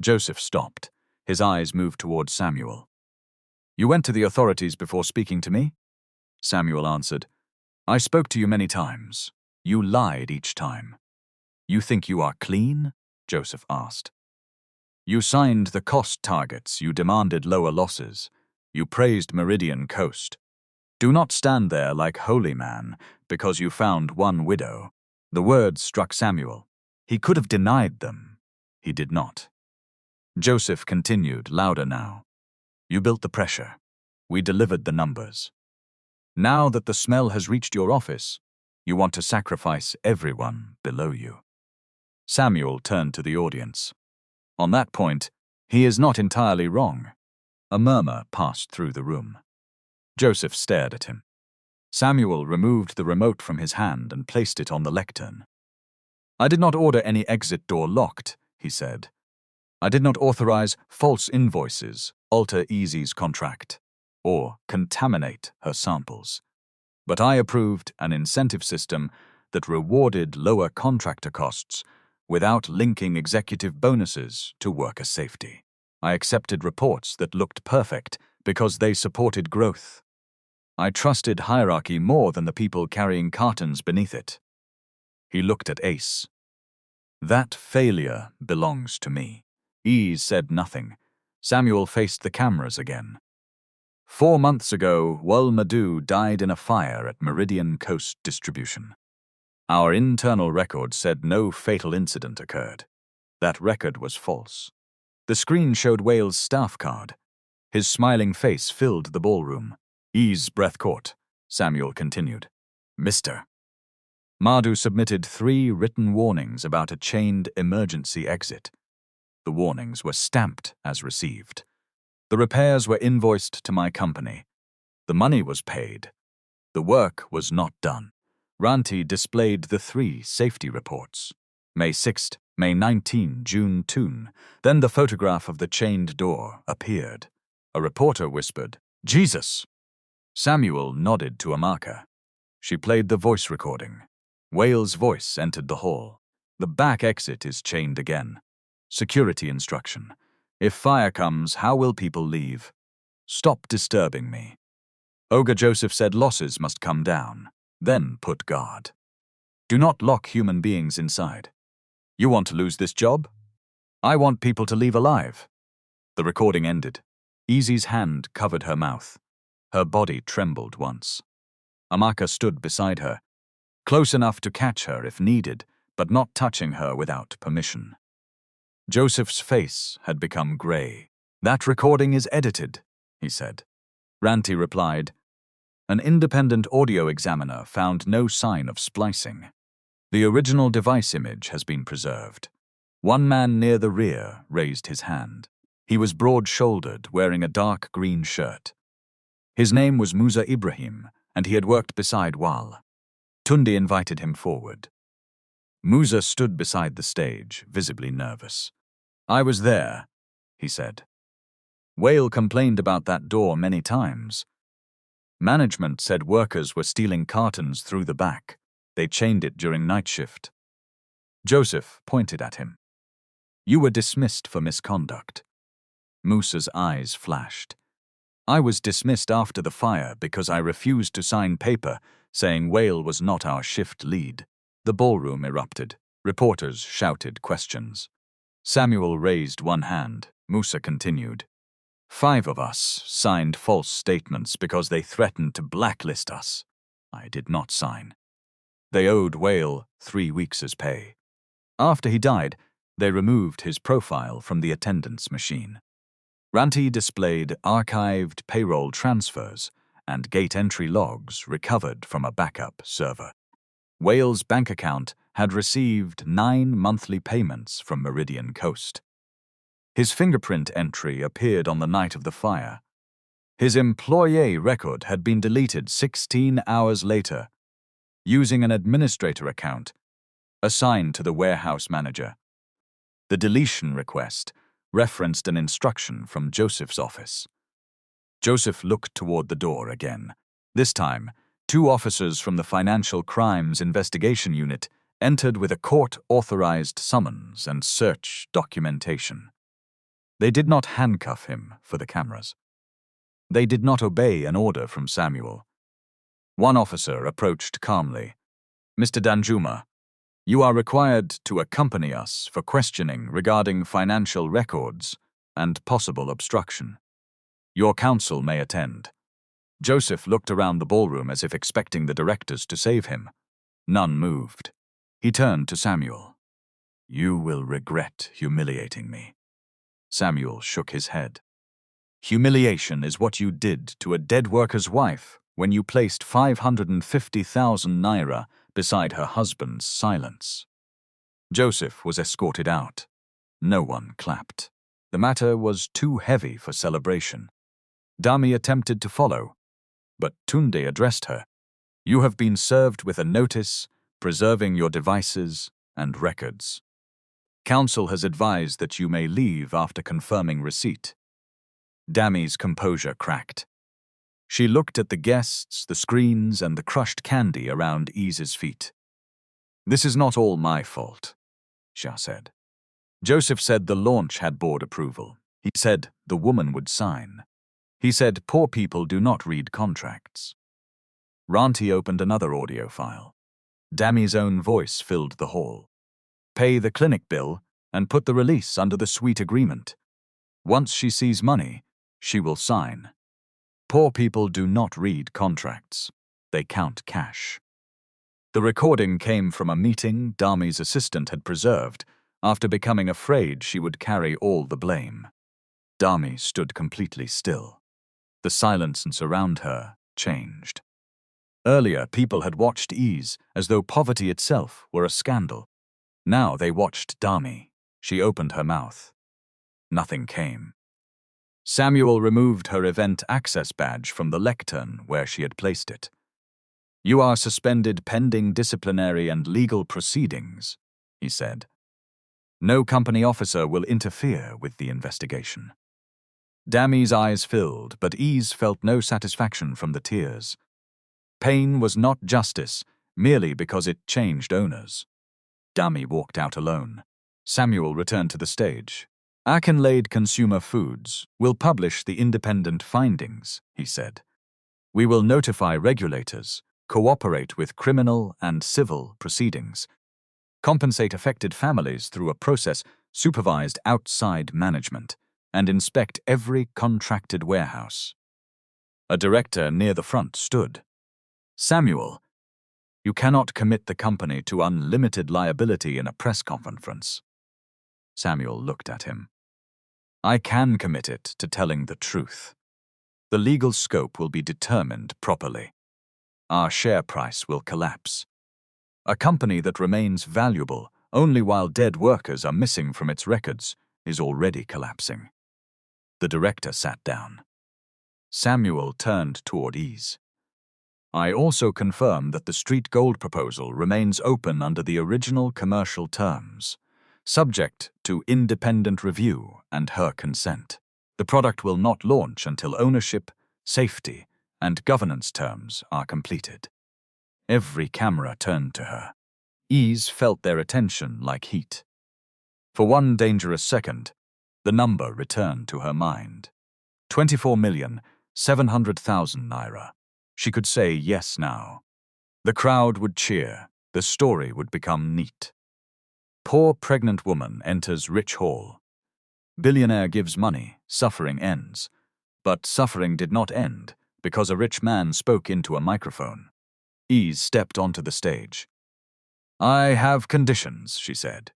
Joseph stopped. His eyes moved toward Samuel. You went to the authorities before speaking to me? Samuel answered, I spoke to you many times. You lied each time. You think you are clean? Joseph asked. You signed the cost targets, you demanded lower losses. You praised Meridian Coast. Do not stand there like holy man because you found one widow. The words struck Samuel. He could have denied them. He did not. Joseph continued, louder now. You built the pressure. We delivered the numbers. Now that the smell has reached your office, you want to sacrifice everyone below you. Samuel turned to the audience. On that point, he is not entirely wrong. A murmur passed through the room. Joseph stared at him. Samuel removed the remote from his hand and placed it on the lectern. I did not order any exit door locked, he said. I did not authorize false invoices, alter Ese's contract, or contaminate her samples. But I approved an incentive system that rewarded lower contractor costs without linking executive bonuses to worker safety. I accepted reports that looked perfect because they supported growth. I trusted hierarchy more than the people carrying cartons beneath it. He looked at Ese. That failure belongs to me. Ese said nothing. Samuel faced the cameras again. 4 months ago, Ese Madu died in a fire at Meridian Coast Distribution. Our internal record said no fatal incident occurred. That record was false. The screen showed Wales' staff card. His smiling face filled the ballroom. Ese's breath caught. Samuel continued. Mr. Madu submitted 3 written warnings about a chained emergency exit. The warnings were stamped as received. The repairs were invoiced to my company. The money was paid. The work was not done. Ranti displayed the 3 safety reports. May 6th, May 19, June 2. Then the photograph of the chained door appeared. A reporter whispered, Jesus! Samuel nodded to Amaka. She played the voice recording. Wales' voice entered the hall. The back exit is chained again. Security instruction. If fire comes, how will people leave? Stop disturbing me. Ogre Joseph said losses must come down. Then put guard. Do not lock human beings inside. You want to lose this job? I want people to leave alive. The recording ended. Ese's hand covered her mouth. Her body trembled once. Amaka stood beside her, close enough to catch her if needed, but not touching her without permission. Joseph's face had become gray. That recording is edited. he said. Ranty replied, "An independent audio examiner found no sign of splicing. The original device image has been preserved." One man near the rear raised his hand. He was broad-shouldered, wearing a dark green shirt. His name was Musa Ibrahim, and he had worked beside Wal. Tunde invited him forward. Musa stood beside the stage, visibly nervous. "I was there," he said. "Whale complained about that door many times. Management said workers were stealing cartons through the back. They chained it during night shift." Joseph pointed at him. "You were dismissed for misconduct." Musa's eyes flashed. "I was dismissed after the fire because I refused to sign paper saying Whale was not our shift lead." The ballroom erupted. Reporters shouted questions. Samuel raised one hand. Musa continued. "5 of us signed false statements because they threatened to blacklist us. I did not sign. They owed Whale 3 weeks' pay. After he died, they removed his profile from the attendance machine." Ranty displayed archived payroll transfers and gate entry logs recovered from a backup server. Whale's bank account had received 9 monthly payments from Meridian Coast. His fingerprint entry appeared on the night of the fire. His employee record had been deleted 16 hours later, using an administrator account assigned to the warehouse manager. The deletion request referenced an instruction from Joseph's office. Joseph looked toward the door again. This time, 2 officers from the Financial Crimes Investigation Unit entered with a court-authorized summons and search documentation. They did not handcuff him for the cameras. They did not obey an order from Samuel. One officer approached calmly. "Mr. Danjuma, you are required to accompany us for questioning regarding financial records and possible obstruction. Your counsel may attend." Joseph looked around the ballroom as if expecting the directors to save him. None moved. He turned to Samuel. "You will regret humiliating me." Samuel shook his head. "Humiliation is what you did to a dead worker's wife when you placed 550,000 naira beside her husband's silence." Joseph was escorted out. No one clapped. The matter was too heavy for celebration. Dami attempted to follow, but Tunde addressed her. "You have been served with a notice preserving your devices and records. Counsel has advised that you may leave after confirming receipt." Dami's composure cracked. She looked at the guests, the screens, and the crushed candy around Ese's feet. "This is not all my fault," Shah said. "Joseph said the launch had board approval. He said the woman would sign. He said poor people do not read contracts." Ranty opened another audio file. Dami's own voice filled the hall. "Pay the clinic bill and put the release under the suite agreement. Once she sees money, she will sign. Poor people do not read contracts. They count cash." The recording came from a meeting Dami's assistant had preserved after becoming afraid she would carry all the blame. Dami stood completely still. The silence around her changed. Earlier, people had watched Ese as though poverty itself were a scandal. Now they watched Dami. She opened her mouth. Nothing came. Samuel removed her event access badge from the lectern where she had placed it. "You are suspended pending disciplinary and legal proceedings," he said. "No company officer will interfere with the investigation." Dami's eyes filled, but Ese felt no satisfaction from the tears. Pain was not justice, merely because it changed owners. Dami walked out alone. Samuel returned to the stage. "Akinlade Consumer Foods will publish the independent findings," he said. "We will notify regulators, cooperate with criminal and civil proceedings, compensate affected families through a process supervised outside management, and inspect every contracted warehouse." A director near the front stood. "Samuel, you cannot commit the company to unlimited liability in a press conference." Samuel looked at him. "I can commit it to telling the truth." The legal scope will be determined properly. Our share price will collapse. A company that remains valuable only while dead workers are missing from its records is already collapsing. The director sat down. Samuel turned toward Ese. I also confirm that the street gold proposal remains open under the original commercial terms, subject to independent review and her consent. The product will not launch until ownership, safety, and governance terms are completed. Every camera turned to her. Ese felt their attention like heat. For one dangerous second, the number returned to her mind. 24,700,000 naira. She could say yes now. The crowd would cheer. The story would become neat. Poor pregnant woman enters rich hall. Billionaire gives money, suffering ends. But suffering did not end because a rich man spoke into a microphone. Ese stepped onto the stage. I have conditions, she said.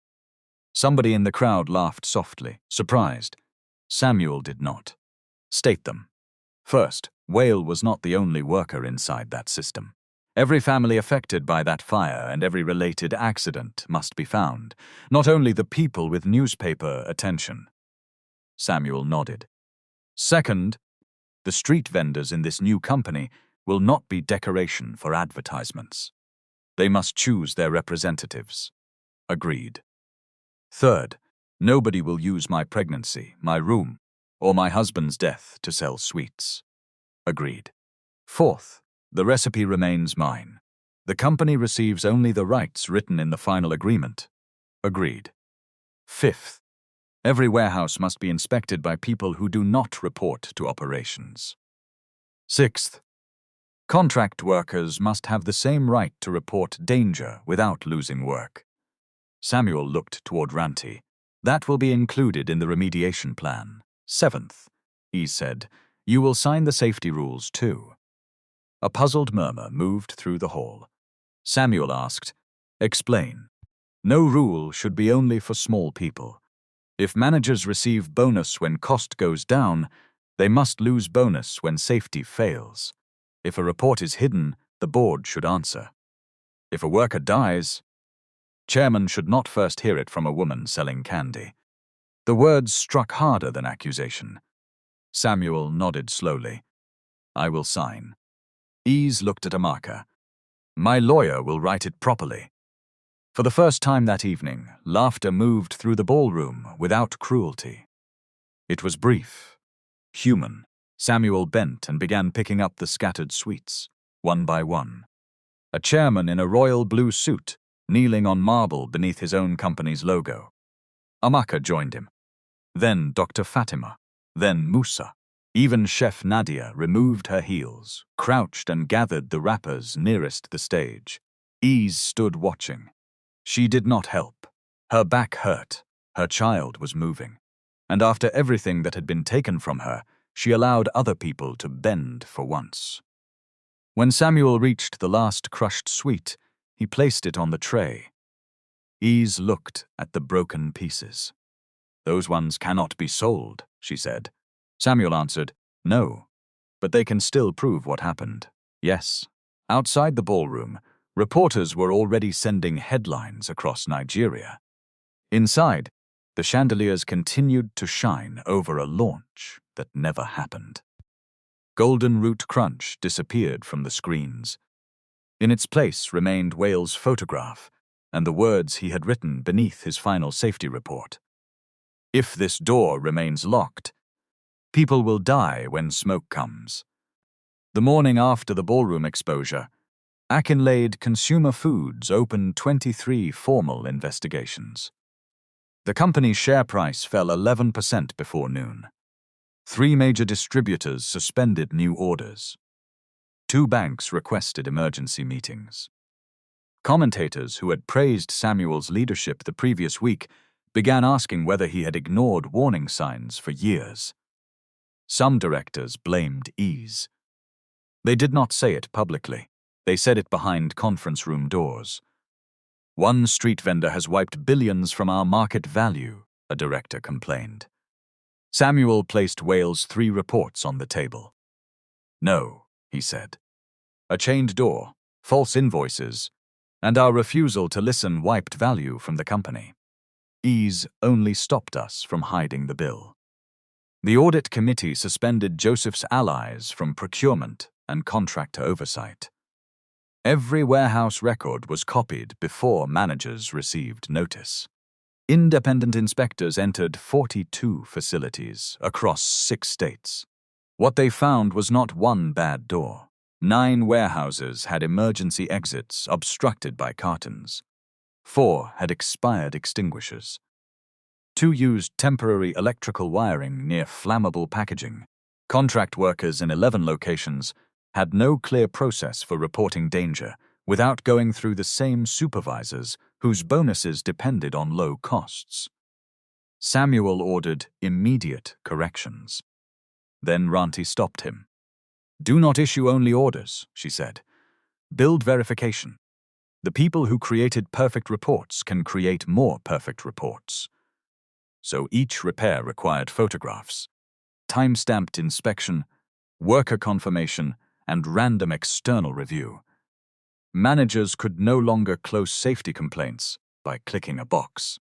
Somebody in the crowd laughed softly, surprised. Samuel did not. State them. First, Whale was not the only worker inside that system. Every family affected by that fire and every related accident must be found, not only the people with newspaper attention. Samuel nodded. Second, the street vendors in this new company will not be decoration for advertisements. They must choose their representatives. Agreed. Third, nobody will use my pregnancy, my room, or my husband's death to sell sweets. Agreed. Fourth, the recipe remains mine. The company receives only the rights written in the final agreement. Agreed. Fifth, every warehouse must be inspected by people who do not report to operations. Sixth, contract workers must have the same right to report danger without losing work. Samuel looked toward Ranti. That will be included in the remediation plan. Seventh, he said, you will sign the safety rules too. A puzzled murmur moved through the hall. Samuel asked, explain. No rule should be only for small people. If managers receive bonus when cost goes down, they must lose bonus when safety fails. If a report is hidden, the board should answer. If a worker dies, chairman should not first hear it from a woman selling candy. The words struck harder than accusation. Samuel nodded slowly. I will sign. Ese looked at a marker. My lawyer will write it properly. For the first time that evening, laughter moved through the ballroom without cruelty. It was brief, human. Samuel bent and began picking up the scattered sweets, one by one. A chairman in a royal blue suit, kneeling on marble beneath his own company's logo. Amaka joined him. Then Dr. Fatima. Then Musa. Even Chef Nadia removed her heels, crouched and gathered the wrappers nearest the stage. Ese stood watching. She did not help. Her back hurt. Her child was moving. And after everything that had been taken from her, she allowed other people to bend for once. When Samuel reached the last crushed sweet, he placed it on the tray. Ese looked at the broken pieces. Those ones cannot be sold, she said. Samuel answered, no, but they can still prove what happened. Yes. Outside the ballroom, reporters were already sending headlines across Nigeria. Inside, the chandeliers continued to shine over a launch that never happened. Golden Root Crunch disappeared from the screens. In its place remained Whale's photograph and the words he had written beneath his final safety report. If this door remains locked, people will die when smoke comes. The morning after the ballroom exposure, Akinlade Consumer Foods opened 23 formal investigations. The company's share price fell 11% before noon. 3 major distributors suspended new orders. 2 banks requested emergency meetings. Commentators who had praised Samuel's leadership the previous week began asking whether he had ignored warning signs for years. Some directors blamed Ese. They did not say it publicly. They said it behind conference room doors. One street vendor has wiped billions from our market value, a director complained. Samuel placed Whale's 3 reports on the table. No, he said. A chained door, false invoices, and our refusal to listen wiped value from the company. Ese only stopped us from hiding the bill. The audit committee suspended Joseph's allies from procurement and contractor oversight. Every warehouse record was copied before managers received notice. Independent inspectors entered 42 facilities across 6 states. What they found was not one bad door. 9 warehouses had emergency exits obstructed by cartons. 4 had expired extinguishers. 2 used temporary electrical wiring near flammable packaging. Contract workers in 11 locations had no clear process for reporting danger without going through the same supervisors whose bonuses depended on low costs. Samuel ordered immediate corrections. Then Ranti stopped him. "Do not issue only orders," she said. "Build verification. The people who created perfect reports can create more perfect reports." So each repair required photographs, time-stamped inspection, worker confirmation, and random external review. Managers could no longer close safety complaints by clicking a box.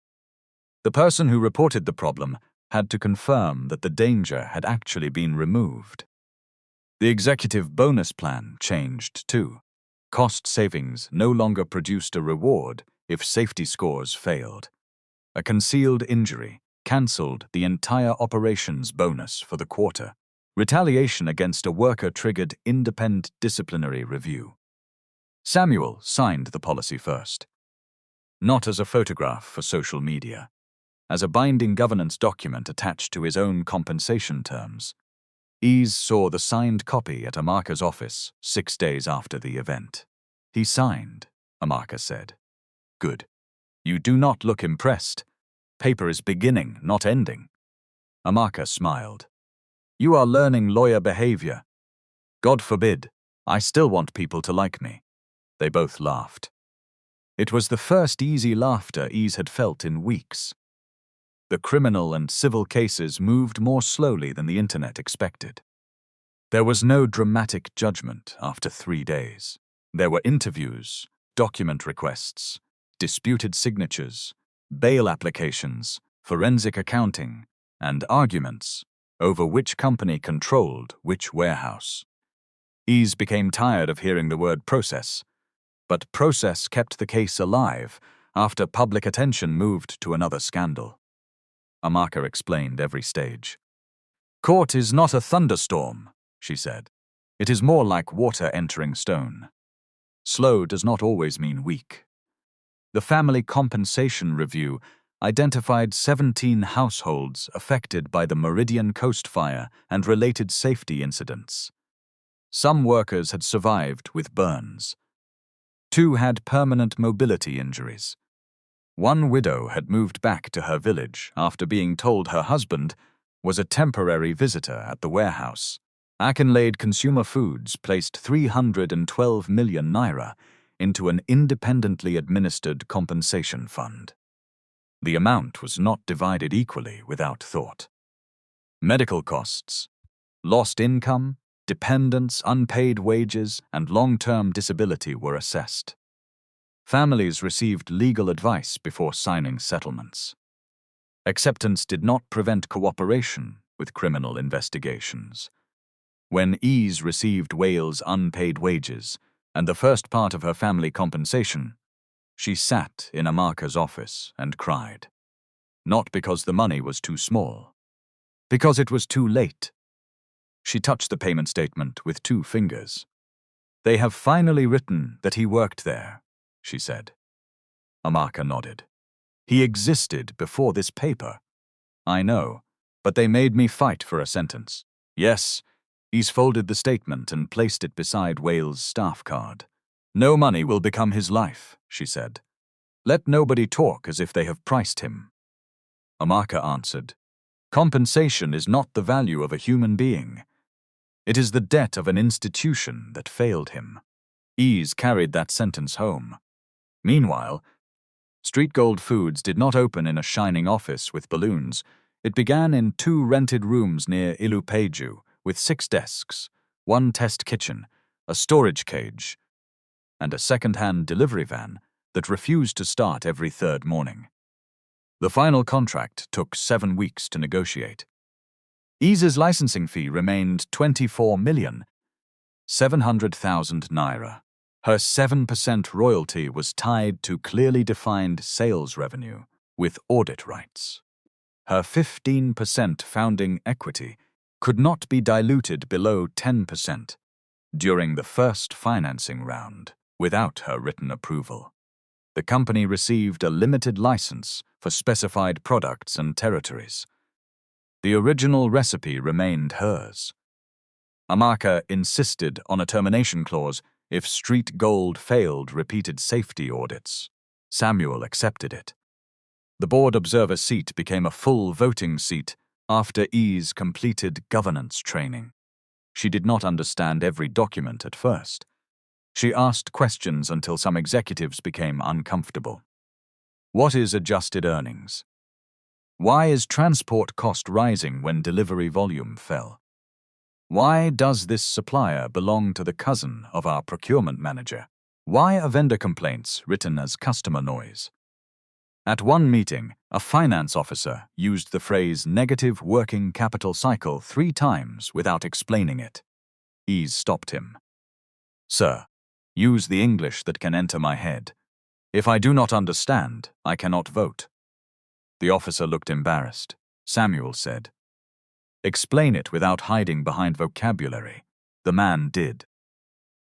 The person who reported the problem had to confirm that the danger had actually been removed. The executive bonus plan changed too. Cost savings no longer produced a reward if safety scores failed. A concealed injury cancelled the entire operations bonus for the quarter. Retaliation against a worker triggered independent disciplinary review. Samuel signed the policy first. Not as a photograph for social media, as a binding governance document attached to his own compensation terms. Ese saw the signed copy at Amarka's office 6 days after the event. "He signed," Amarka said. "Good. You do not look impressed. Paper is beginning, not ending." Amarka smiled. "You are learning lawyer behavior." "God forbid. I still want people to like me." They both laughed. It was the first easy laughter Ese had felt in weeks. The criminal and civil cases moved more slowly than the internet expected. There was no dramatic judgment after 3 days. There were interviews, document requests, disputed signatures, bail applications, forensic accounting, and arguments over which company controlled which warehouse. Ese became tired of hearing the word process, but process kept the case alive after public attention moved to another scandal. Amarka explained every stage. "Court is not a thunderstorm," she said. "It is more like water entering stone. Slow does not always mean weak." The Family Compensation Review identified 17 households affected by the Meridian Coast Fire and related safety incidents. Some workers had survived with burns. 2 had permanent mobility injuries. 1 widow had moved back to her village after being told her husband was a temporary visitor at the warehouse. Akinlade Consumer Foods placed 312 million naira into an independently administered compensation fund. The amount was not divided equally without thought. Medical costs, lost income, dependents, unpaid wages, and long-term disability were assessed. Families received legal advice before signing settlements. Acceptance did not prevent cooperation with criminal investigations. When Ese received Wales' unpaid wages and the first part of her family compensation, she sat in Amarka's office and cried. Not because the money was too small, because it was too late. She touched the payment statement with 2 fingers. "They have finally written that he worked there," she said. Amarka nodded. "He existed before this paper." "I know, but they made me fight for a sentence." "Yes." Ese folded the statement and placed it beside Wales' staff card. "No money will become his life," she said. "Let nobody talk as if they have priced him." Amarka answered, "Compensation is not the value of a human being. It is the debt of an institution that failed him." Ese carried that sentence home. Meanwhile, Street Gold Foods did not open in a shining office with balloons. It began in 2 rented rooms near Ilupeju with 6 desks, one test kitchen, a storage cage, and a second-hand delivery van that refused to start every third morning. The final contract took 7 weeks to negotiate. Ese's licensing fee remained 24,700,000 naira. Her 7% royalty was tied to clearly defined sales revenue with audit rights. Her 15% founding equity could not be diluted below 10% during the first financing round without her written approval. The company received a limited license for specified products and territories. The original recipe remained hers. Amaka insisted on a termination clause if Street Gold failed repeated safety audits. Samuel accepted it. The board observer seat became a full voting seat after Ese completed governance training. She did not understand every document at first. She asked questions until some executives became uncomfortable. What is adjusted earnings? Why is transport cost rising when delivery volume fell? Why does this supplier belong to the cousin of our procurement manager? Why are vendor complaints written as customer noise? At one meeting, a finance officer used the phrase negative working capital cycle 3 times without explaining it. Ese stopped him. Sir, use the English that can enter my head. If I do not understand, I cannot vote. The officer looked embarrassed. Samuel said, explain it without hiding behind vocabulary. The man did.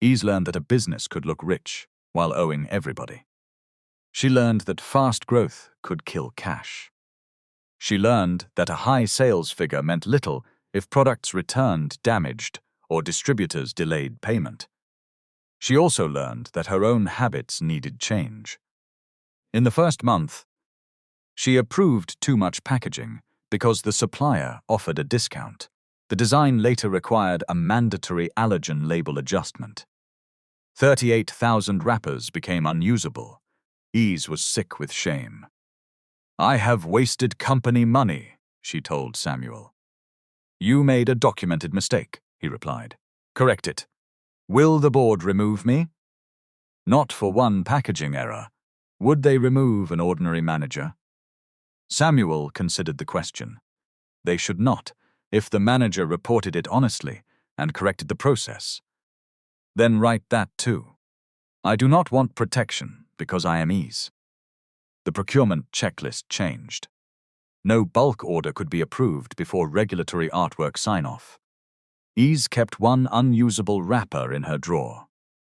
Ese learned that a business could look rich while owing everybody. She learned that fast growth could kill cash. She learned that a high sales figure meant little if products returned damaged or distributors delayed payment. She also learned that her own habits needed change. In the first month, she approved too much packaging because the supplier offered a discount. The design later required a mandatory allergen label adjustment. 38,000 wrappers became unusable. Ese was sick with shame. I have wasted company money, she told Samuel. You made a documented mistake, he replied. Correct it. Will the board remove me? Not for one packaging error. Would they remove an ordinary manager? Samuel considered the question. They should not, if the manager reported it honestly and corrected the process. Then write that too. I do not want protection because I am Ese. The procurement checklist changed. No bulk order could be approved before regulatory artwork sign-off. Ese kept one unusable wrapper in her drawer,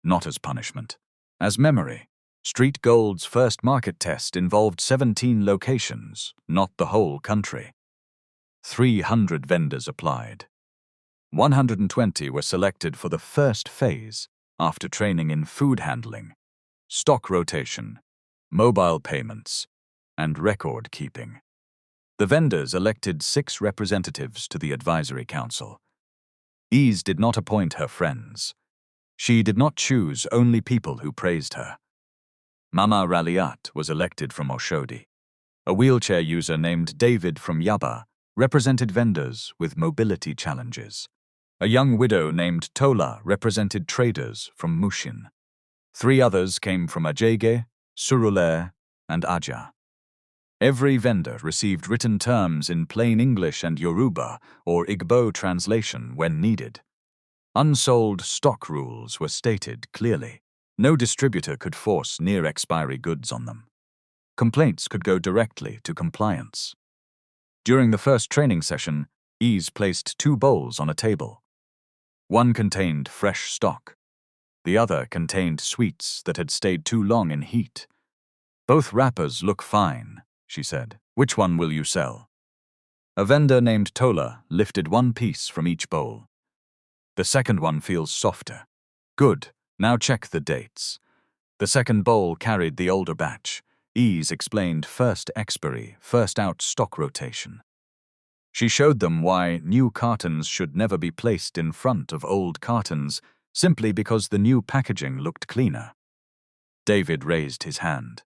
not as punishment, as memory. Street Gold's first market test involved 17 locations, not the whole country. 300 vendors applied. 120 were selected for the first phase after training in food handling, stock rotation, mobile payments, and record keeping. The vendors elected 6 representatives to the advisory council. Ese did not appoint her friends. She did not choose only people who praised her. Mama Raliat was elected from Oshodi. A wheelchair user named David from Yaba represented vendors with mobility challenges. A young widow named Tola represented traders from Mushin. 3 others came from Ajege, Surulere, and Aja. Every vendor received written terms in plain English and Yoruba or Igbo translation when needed. Unsold stock rules were stated clearly. No distributor could force near-expiry goods on them. Complaints could go directly to compliance. During the first training session, Ese placed 2 bowls on a table. One contained fresh stock. The other contained sweets that had stayed too long in heat. Both wrappers look fine, she said. Which one will you sell? A vendor named Tola lifted 1 piece from each bowl. The second one feels softer. Good, now check the dates. The second bowl carried the older batch. Ese explained first expiry, first out stock rotation. She showed them why new cartons should never be placed in front of old cartons simply because the new packaging looked cleaner. David raised his hand.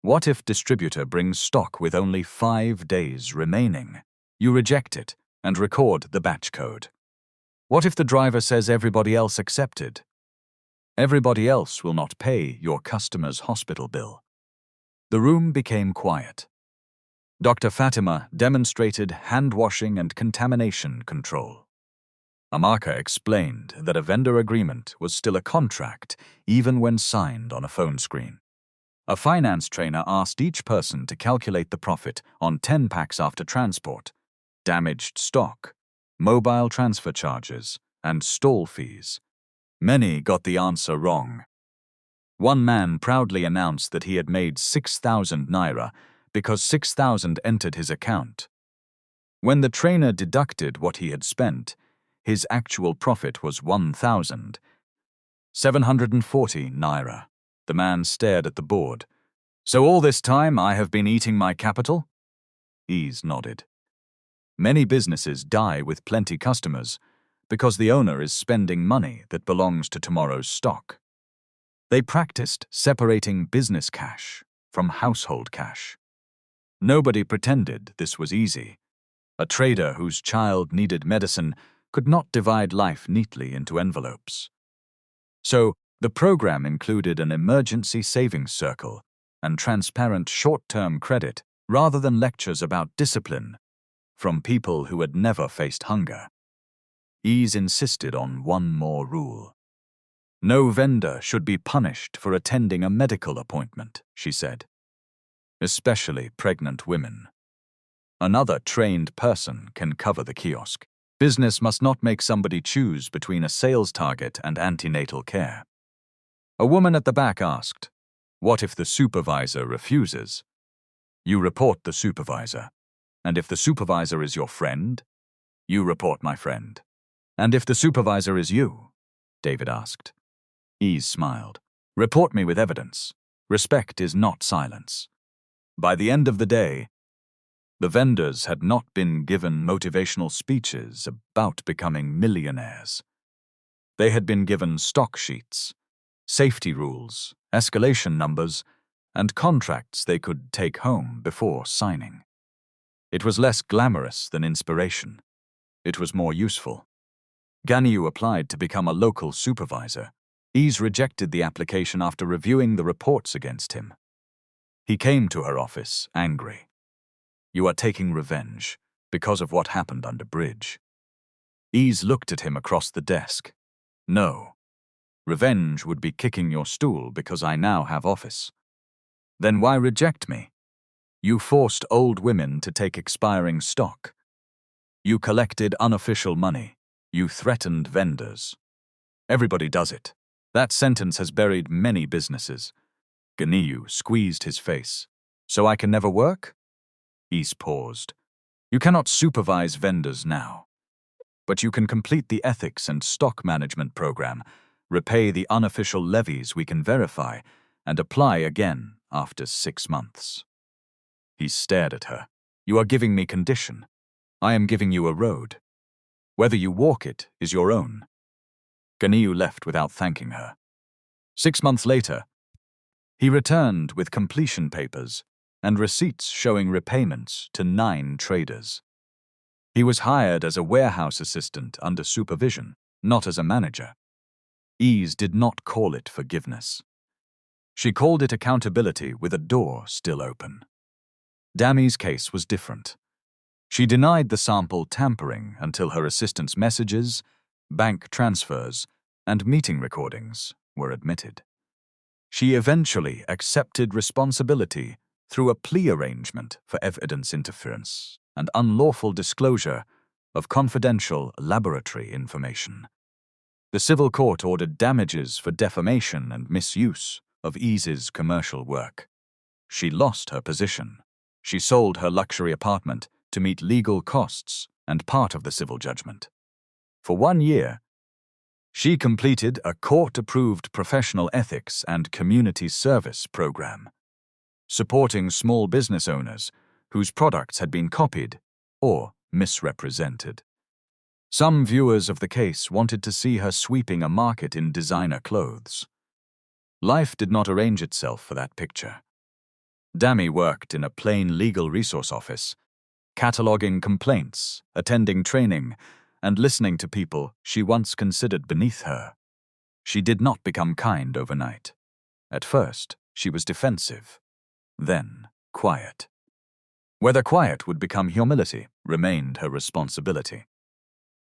What if distributor brings stock with only 5 days remaining? You reject it and record the batch code. What if the driver says everybody else accepted? Everybody else will not pay your customer's hospital bill. The room became quiet. Dr. Fatima demonstrated hand-washing and contamination control. Amaka explained that a vendor agreement was still a contract even when signed on a phone screen. A finance trainer asked each person to calculate the profit on 10 packs after transport, damaged stock, mobile transfer charges, and stall fees. Many got the answer wrong. One man proudly announced that he had made 6,000 naira because 6,000 entered his account. When the trainer deducted what he had spent, his actual profit was 1,740 naira. The man stared at the board. So all this time I have been eating my capital? Ese nodded. Many businesses die with plenty customers because the owner is spending money that belongs to tomorrow's stock. They practiced separating business cash from household cash. Nobody pretended this was easy. A trader whose child needed medicine could not divide life neatly into envelopes. So, the program included an emergency savings circle and transparent short-term credit rather than lectures about discipline from people who had never faced hunger. Ese insisted on one more rule. No vendor should be punished for attending a medical appointment, she said. Especially pregnant women. Another trained person can cover the kiosk. Business must not make somebody choose between a sales target and antenatal care. A woman at the back asked, "What if the supervisor refuses?" You report the supervisor. And if the supervisor is your friend, you report my friend. And if the supervisor is you? David asked. Ese smiled. Report me with evidence. Respect is not silence. By the end of the day, the vendors had not been given motivational speeches about becoming millionaires. They had been given stock sheets, safety rules, escalation numbers, and contracts they could take home before signing. It was less glamorous than inspiration. It was more useful. Ganiyu applied to become a local supervisor. Ese rejected the application after reviewing the reports against him. He came to her office, angry. You are taking revenge because of what happened under bridge. Ese looked at him across the desk. No. Revenge would be kicking your stool because I now have office. Then why reject me? You forced old women to take expiring stock. You collected unofficial money. You threatened vendors. Everybody does it. That sentence has buried many businesses. Ganiyu squeezed his face. So I can never work? Ese paused. You cannot supervise vendors now. But you can complete the ethics and stock management program, repay the unofficial levies we can verify, and apply again after 6 months. He stared at her. You are giving me condition. I am giving you a road. Whether you walk it is your own. Ganiyu left without thanking her. 6 months later, he returned with completion papers and receipts showing repayments to 9 traders. He was hired as a warehouse assistant under supervision, not as a manager. Ese did not call it forgiveness. She called it accountability with a door still open. Dami's case was different. She denied the sample tampering until her assistant's messages, bank transfers, and meeting recordings were admitted. She eventually accepted responsibility through a plea arrangement for evidence interference and unlawful disclosure of confidential laboratory information. The civil court ordered damages for defamation and misuse of Ese's commercial work. She lost her position. She sold her luxury apartment to meet legal costs and part of the civil judgment. For 1 year, she completed a court-approved professional ethics and community service program, supporting small business owners whose products had been copied or misrepresented. Some viewers of the case wanted to see her sweeping a market in designer clothes. Life did not arrange itself for that picture. Dami worked in a plain legal resource office, cataloging complaints, attending training, and listening to people she once considered beneath her. She did not become kind overnight. At first, she was defensive, then quiet. Whether quiet would become humility remained her responsibility.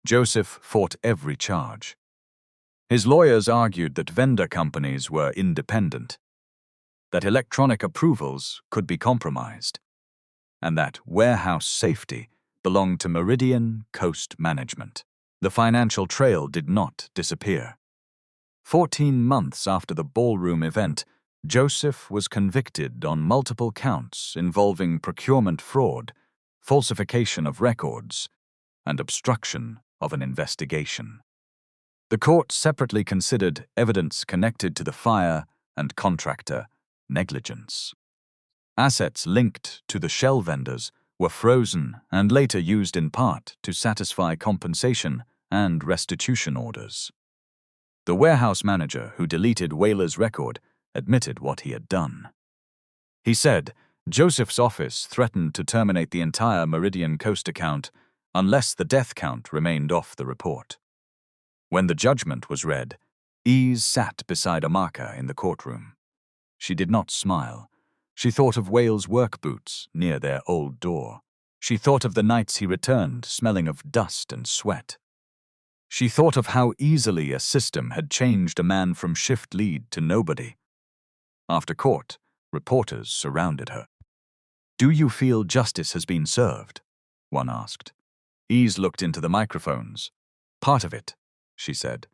Joseph fought every charge. His lawyers argued that vendor companies were independent, that electronic approvals could be compromised, and that warehouse safety belonged to Meridian Coast Management. The financial trail did not disappear. 14 months after the ballroom event, Joseph was convicted on multiple counts involving procurement fraud, falsification of records, and obstruction of an investigation. The court separately considered evidence connected to the fire and contractor negligence. Assets linked to the shell vendors were frozen and later used in part to satisfy compensation and restitution orders. The warehouse manager who deleted Whaler's record admitted what he had done. He said Joseph's office threatened to terminate the entire Meridian Coast account unless the death count remained off the report. When the judgment was read, Ese sat beside Amaka in the courtroom. She did not smile. She thought of Whale's work boots near their old door. She thought of the nights he returned smelling of dust and sweat. She thought of how easily a system had changed a man from shift lead to nobody. After court, reporters surrounded her. "Do you feel justice has been served?" one asked. Ese looked into the microphones. "Part of it," she said.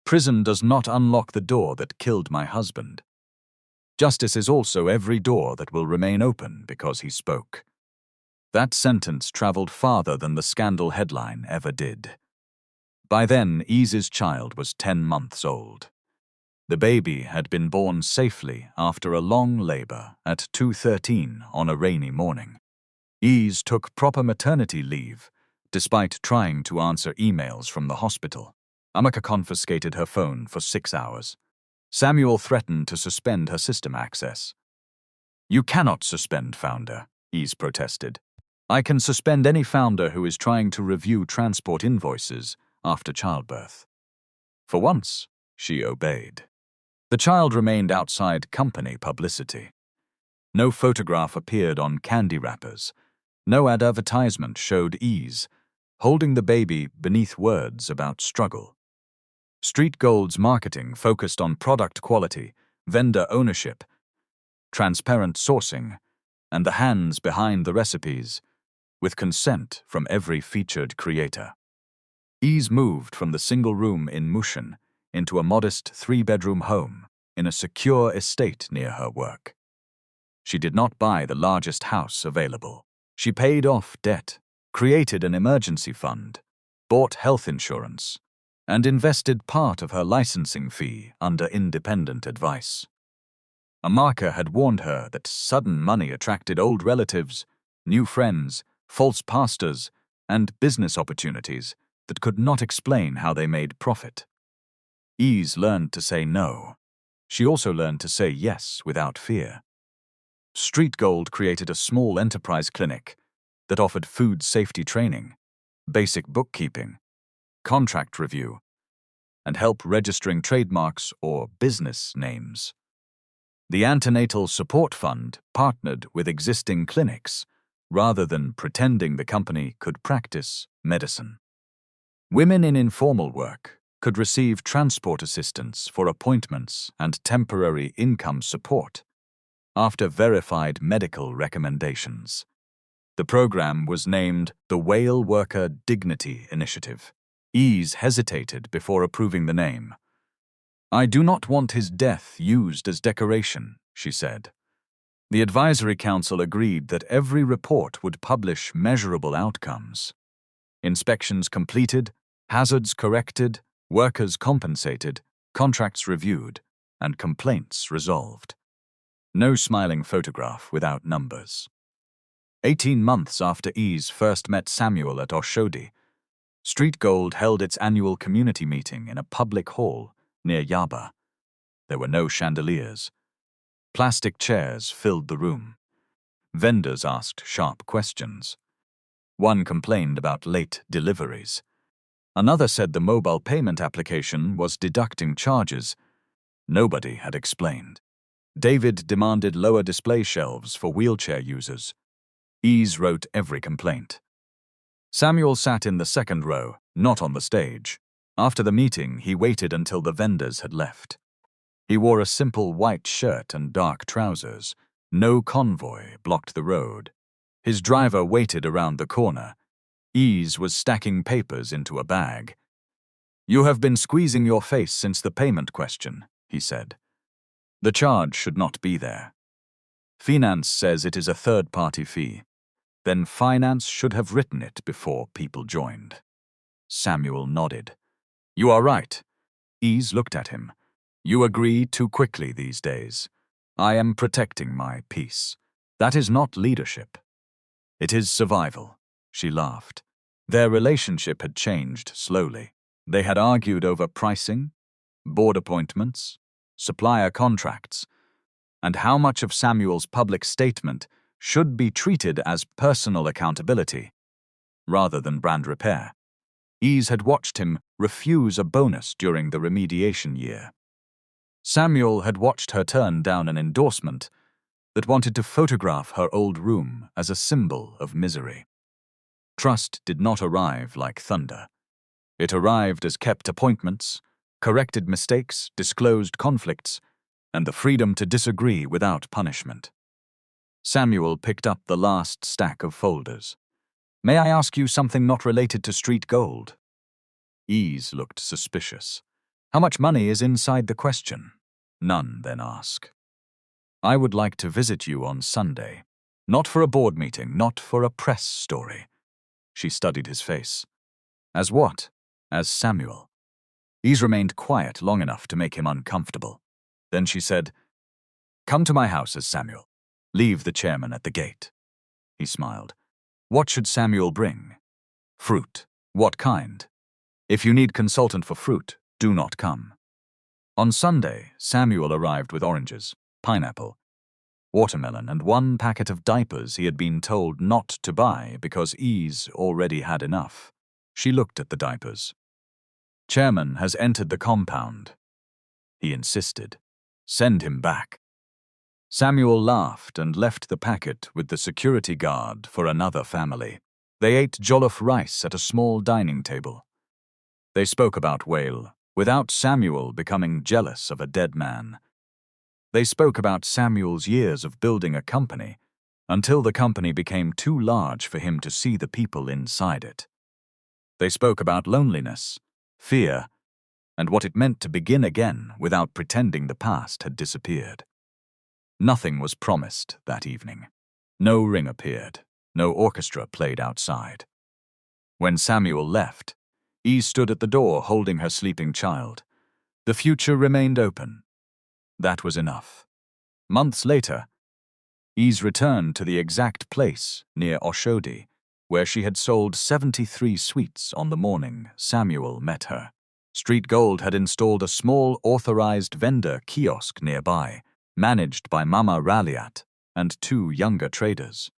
"Prison does not unlock the door that killed my husband. Justice is also every door that will remain open because he spoke." That sentence traveled farther than the scandal headline ever did. By then, Ese's child was 10 months old. The baby had been born safely after a long labor at 2:13 on a rainy morning. Ese took proper maternity leave, despite trying to answer emails from the hospital. Amaka confiscated her phone for 6 hours. Samuel threatened to suspend her system access. "You cannot suspend founder," Ese protested. "I can suspend any founder who is trying to review transport invoices after childbirth." For once, she obeyed. The child remained outside company publicity. No photograph appeared on candy wrappers. No advertisement showed Ese, holding the baby beneath words about struggle. Street Gold's marketing focused on product quality, vendor ownership, transparent sourcing, and the hands behind the recipes, with consent from every featured creator. Ese moved from the single room in Mushin into a modest 3-bedroom home in a secure estate near her work. She did not buy the largest house available. She paid off debt, created an emergency fund, bought health insurance, and invested part of her licensing fee under independent advice. Amaka had warned her that sudden money attracted old relatives, new friends, false pastors, and business opportunities that could not explain how they made profit. Ese learned to say no. She also learned to say yes without fear. Street Gold created a small enterprise clinic that offered food safety training, basic bookkeeping, contract review, and help registering trademarks or business names. The Antenatal Support Fund partnered with existing clinics rather than pretending the company could practice medicine. Women in informal work could receive transport assistance for appointments and temporary income support after verified medical recommendations. The program was named the Whale Worker Dignity Initiative. Ese hesitated before approving the name. "I do not want his death used as decoration," she said. The advisory council agreed that every report would publish measurable outcomes. Inspections completed, hazards corrected, workers compensated, contracts reviewed, and complaints resolved. No smiling photograph without numbers. 18 months after Ese first met Samuel at Oshodi, Street Gold held its annual community meeting in a public hall near Yaba. There were no chandeliers. Plastic chairs filled the room. Vendors asked sharp questions. One complained about late deliveries. Another said the mobile payment application was deducting charges. Nobody had explained. David demanded lower display shelves for wheelchair users. Ese wrote every complaint. Samuel sat in the second row, not on the stage. After the meeting, he waited until the vendors had left. He wore a simple white shirt and dark trousers. No convoy blocked the road. His driver waited around the corner. Ese was stacking papers into a bag. "You have been squeezing your face since the payment question," he said. "The charge should not be there. Finance says it is a third-party fee. Then finance should have written it before people joined." Samuel nodded. "You are right." Ese looked at him. "You agree too quickly these days. I am protecting my peace. That is not leadership. It is survival." She laughed. Their relationship had changed slowly. They had argued over pricing, board appointments, supplier contracts, and how much of Samuel's public statement should be treated as personal accountability rather than brand repair. Ese had watched him refuse a bonus during the remediation year. Samuel had watched her turn down an endorsement that wanted to photograph her old room as a symbol of misery. Trust did not arrive like thunder. It arrived as kept appointments, corrected mistakes, disclosed conflicts, and the freedom to disagree without punishment. Samuel picked up the last stack of folders. "May I ask you something not related to street gold?" Ese looked suspicious. "How much money is inside the question?" "None, then ask." "I would like to visit you on Sunday. Not for a board meeting, not for a press story." She studied his face. "As what?" "As Samuel." Ese remained quiet long enough to make him uncomfortable. Then she said, "Come to my house as Samuel. Leave the chairman at the gate." He smiled. "What should Samuel bring?" "Fruit." "What kind?" "If you need consultant for fruit, do not come." On Sunday, Samuel arrived with oranges, pineapple, watermelon, and one packet of diapers he had been told not to buy because Ese already had enough. She looked at the diapers. "Chairman has entered the compound." He insisted. "Send him back." Samuel laughed and left the packet with the security guard for another family. They ate jollof rice at a small dining table. They spoke about Whale, without Samuel becoming jealous of a dead man. They spoke about Samuel's years of building a company, until the company became too large for him to see the people inside it. They spoke about loneliness, fear, and what it meant to begin again without pretending the past had disappeared. Nothing was promised that evening. No ring appeared. No orchestra played outside. When Samuel left, Ese stood at the door holding her sleeping child. The future remained open. That was enough. Months later, Ese returned to the exact place near Oshodi, where she had sold 73 sweets on the morning Samuel met her. Street Gold had installed a small authorized vendor kiosk nearby, managed by Mama Raliat and 2 younger traders.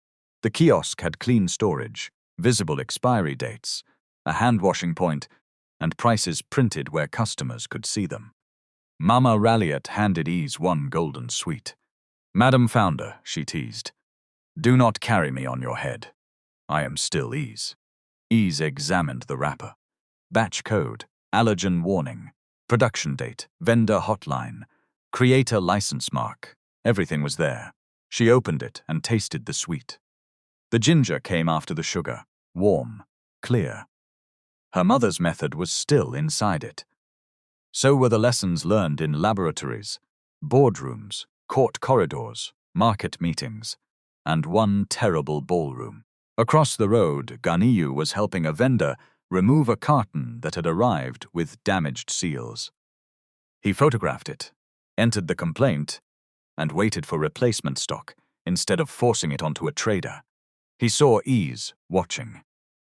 The kiosk had clean storage, visible expiry dates, a hand-washing point, and prices printed where customers could see them. Mama Raliat handed Ese one golden sweet. "Madam Founder," she teased, "do not carry me on your head. I am still Ese." Ese examined the wrapper. Batch code, allergen warning, production date, vendor hotline, creator license mark. Everything was there. She opened it and tasted the sweet. The ginger came after the sugar, warm, clear. Her mother's method was still inside it. So were the lessons learned in laboratories, boardrooms, court corridors, market meetings, and one terrible ballroom. Across the road, Ganiyu was helping a vendor remove a carton that had arrived with damaged seals. He photographed it, entered the complaint, and waited for replacement stock instead of forcing it onto a trader. He saw Ese watching.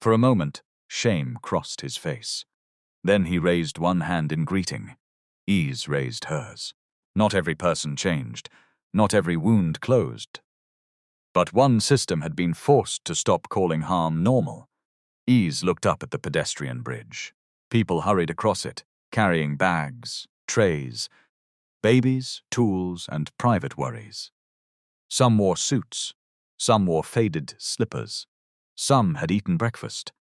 For a moment, shame crossed his face. Then he raised one hand in greeting. Ese raised hers. Not every person changed. Not every wound closed. But one system had been forced to stop calling harm normal. Ese looked up at the pedestrian bridge. People hurried across it, carrying bags, trays, babies, tools, and private worries. Some wore suits, some wore faded slippers, some had eaten breakfast,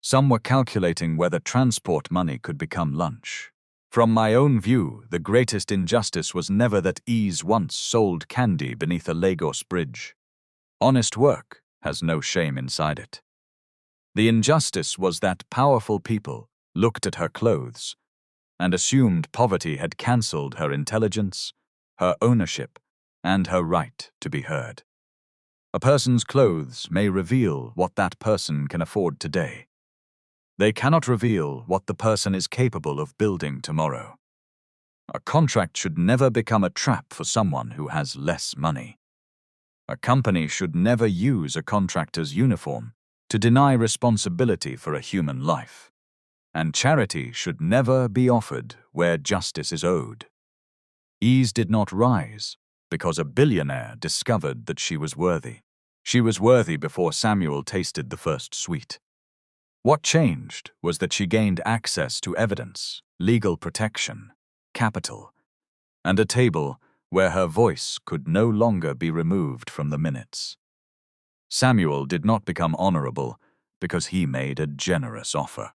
some were calculating whether transport money could become lunch. From my own view, the greatest injustice was never that Ese once sold candy beneath a Lagos bridge. Honest work has no shame inside it. The injustice was that powerful people looked at her clothes and assumed poverty had cancelled her intelligence, her ownership, and her right to be heard. A person's clothes may reveal what that person can afford today. They cannot reveal what the person is capable of building tomorrow. A contract should never become a trap for someone who has less money. A company should never use a contractor's uniform to deny responsibility for a human life. And charity should never be offered where justice is owed. Ese did not rise because a billionaire discovered that she was worthy. She was worthy before Samuel tasted the first sweet. What changed was that she gained access to evidence, legal protection, capital, and a table where her voice could no longer be removed from the minutes. Samuel did not become honorable because he made a generous offer.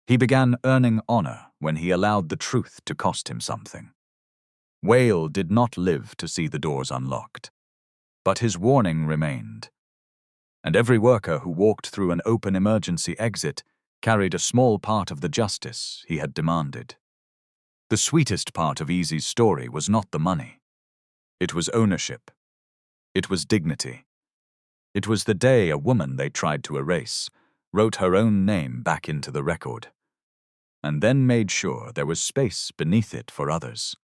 He began earning honor when he allowed the truth to cost him something. Whale did not live to see the doors unlocked, but his warning remained. And every worker who walked through an open emergency exit carried a small part of the justice he had demanded. The sweetest part of Ese's story was not the money. It was ownership. It was dignity. It was the day a woman they tried to erase wrote her own name back into the record, and then made sure there was space beneath it for others.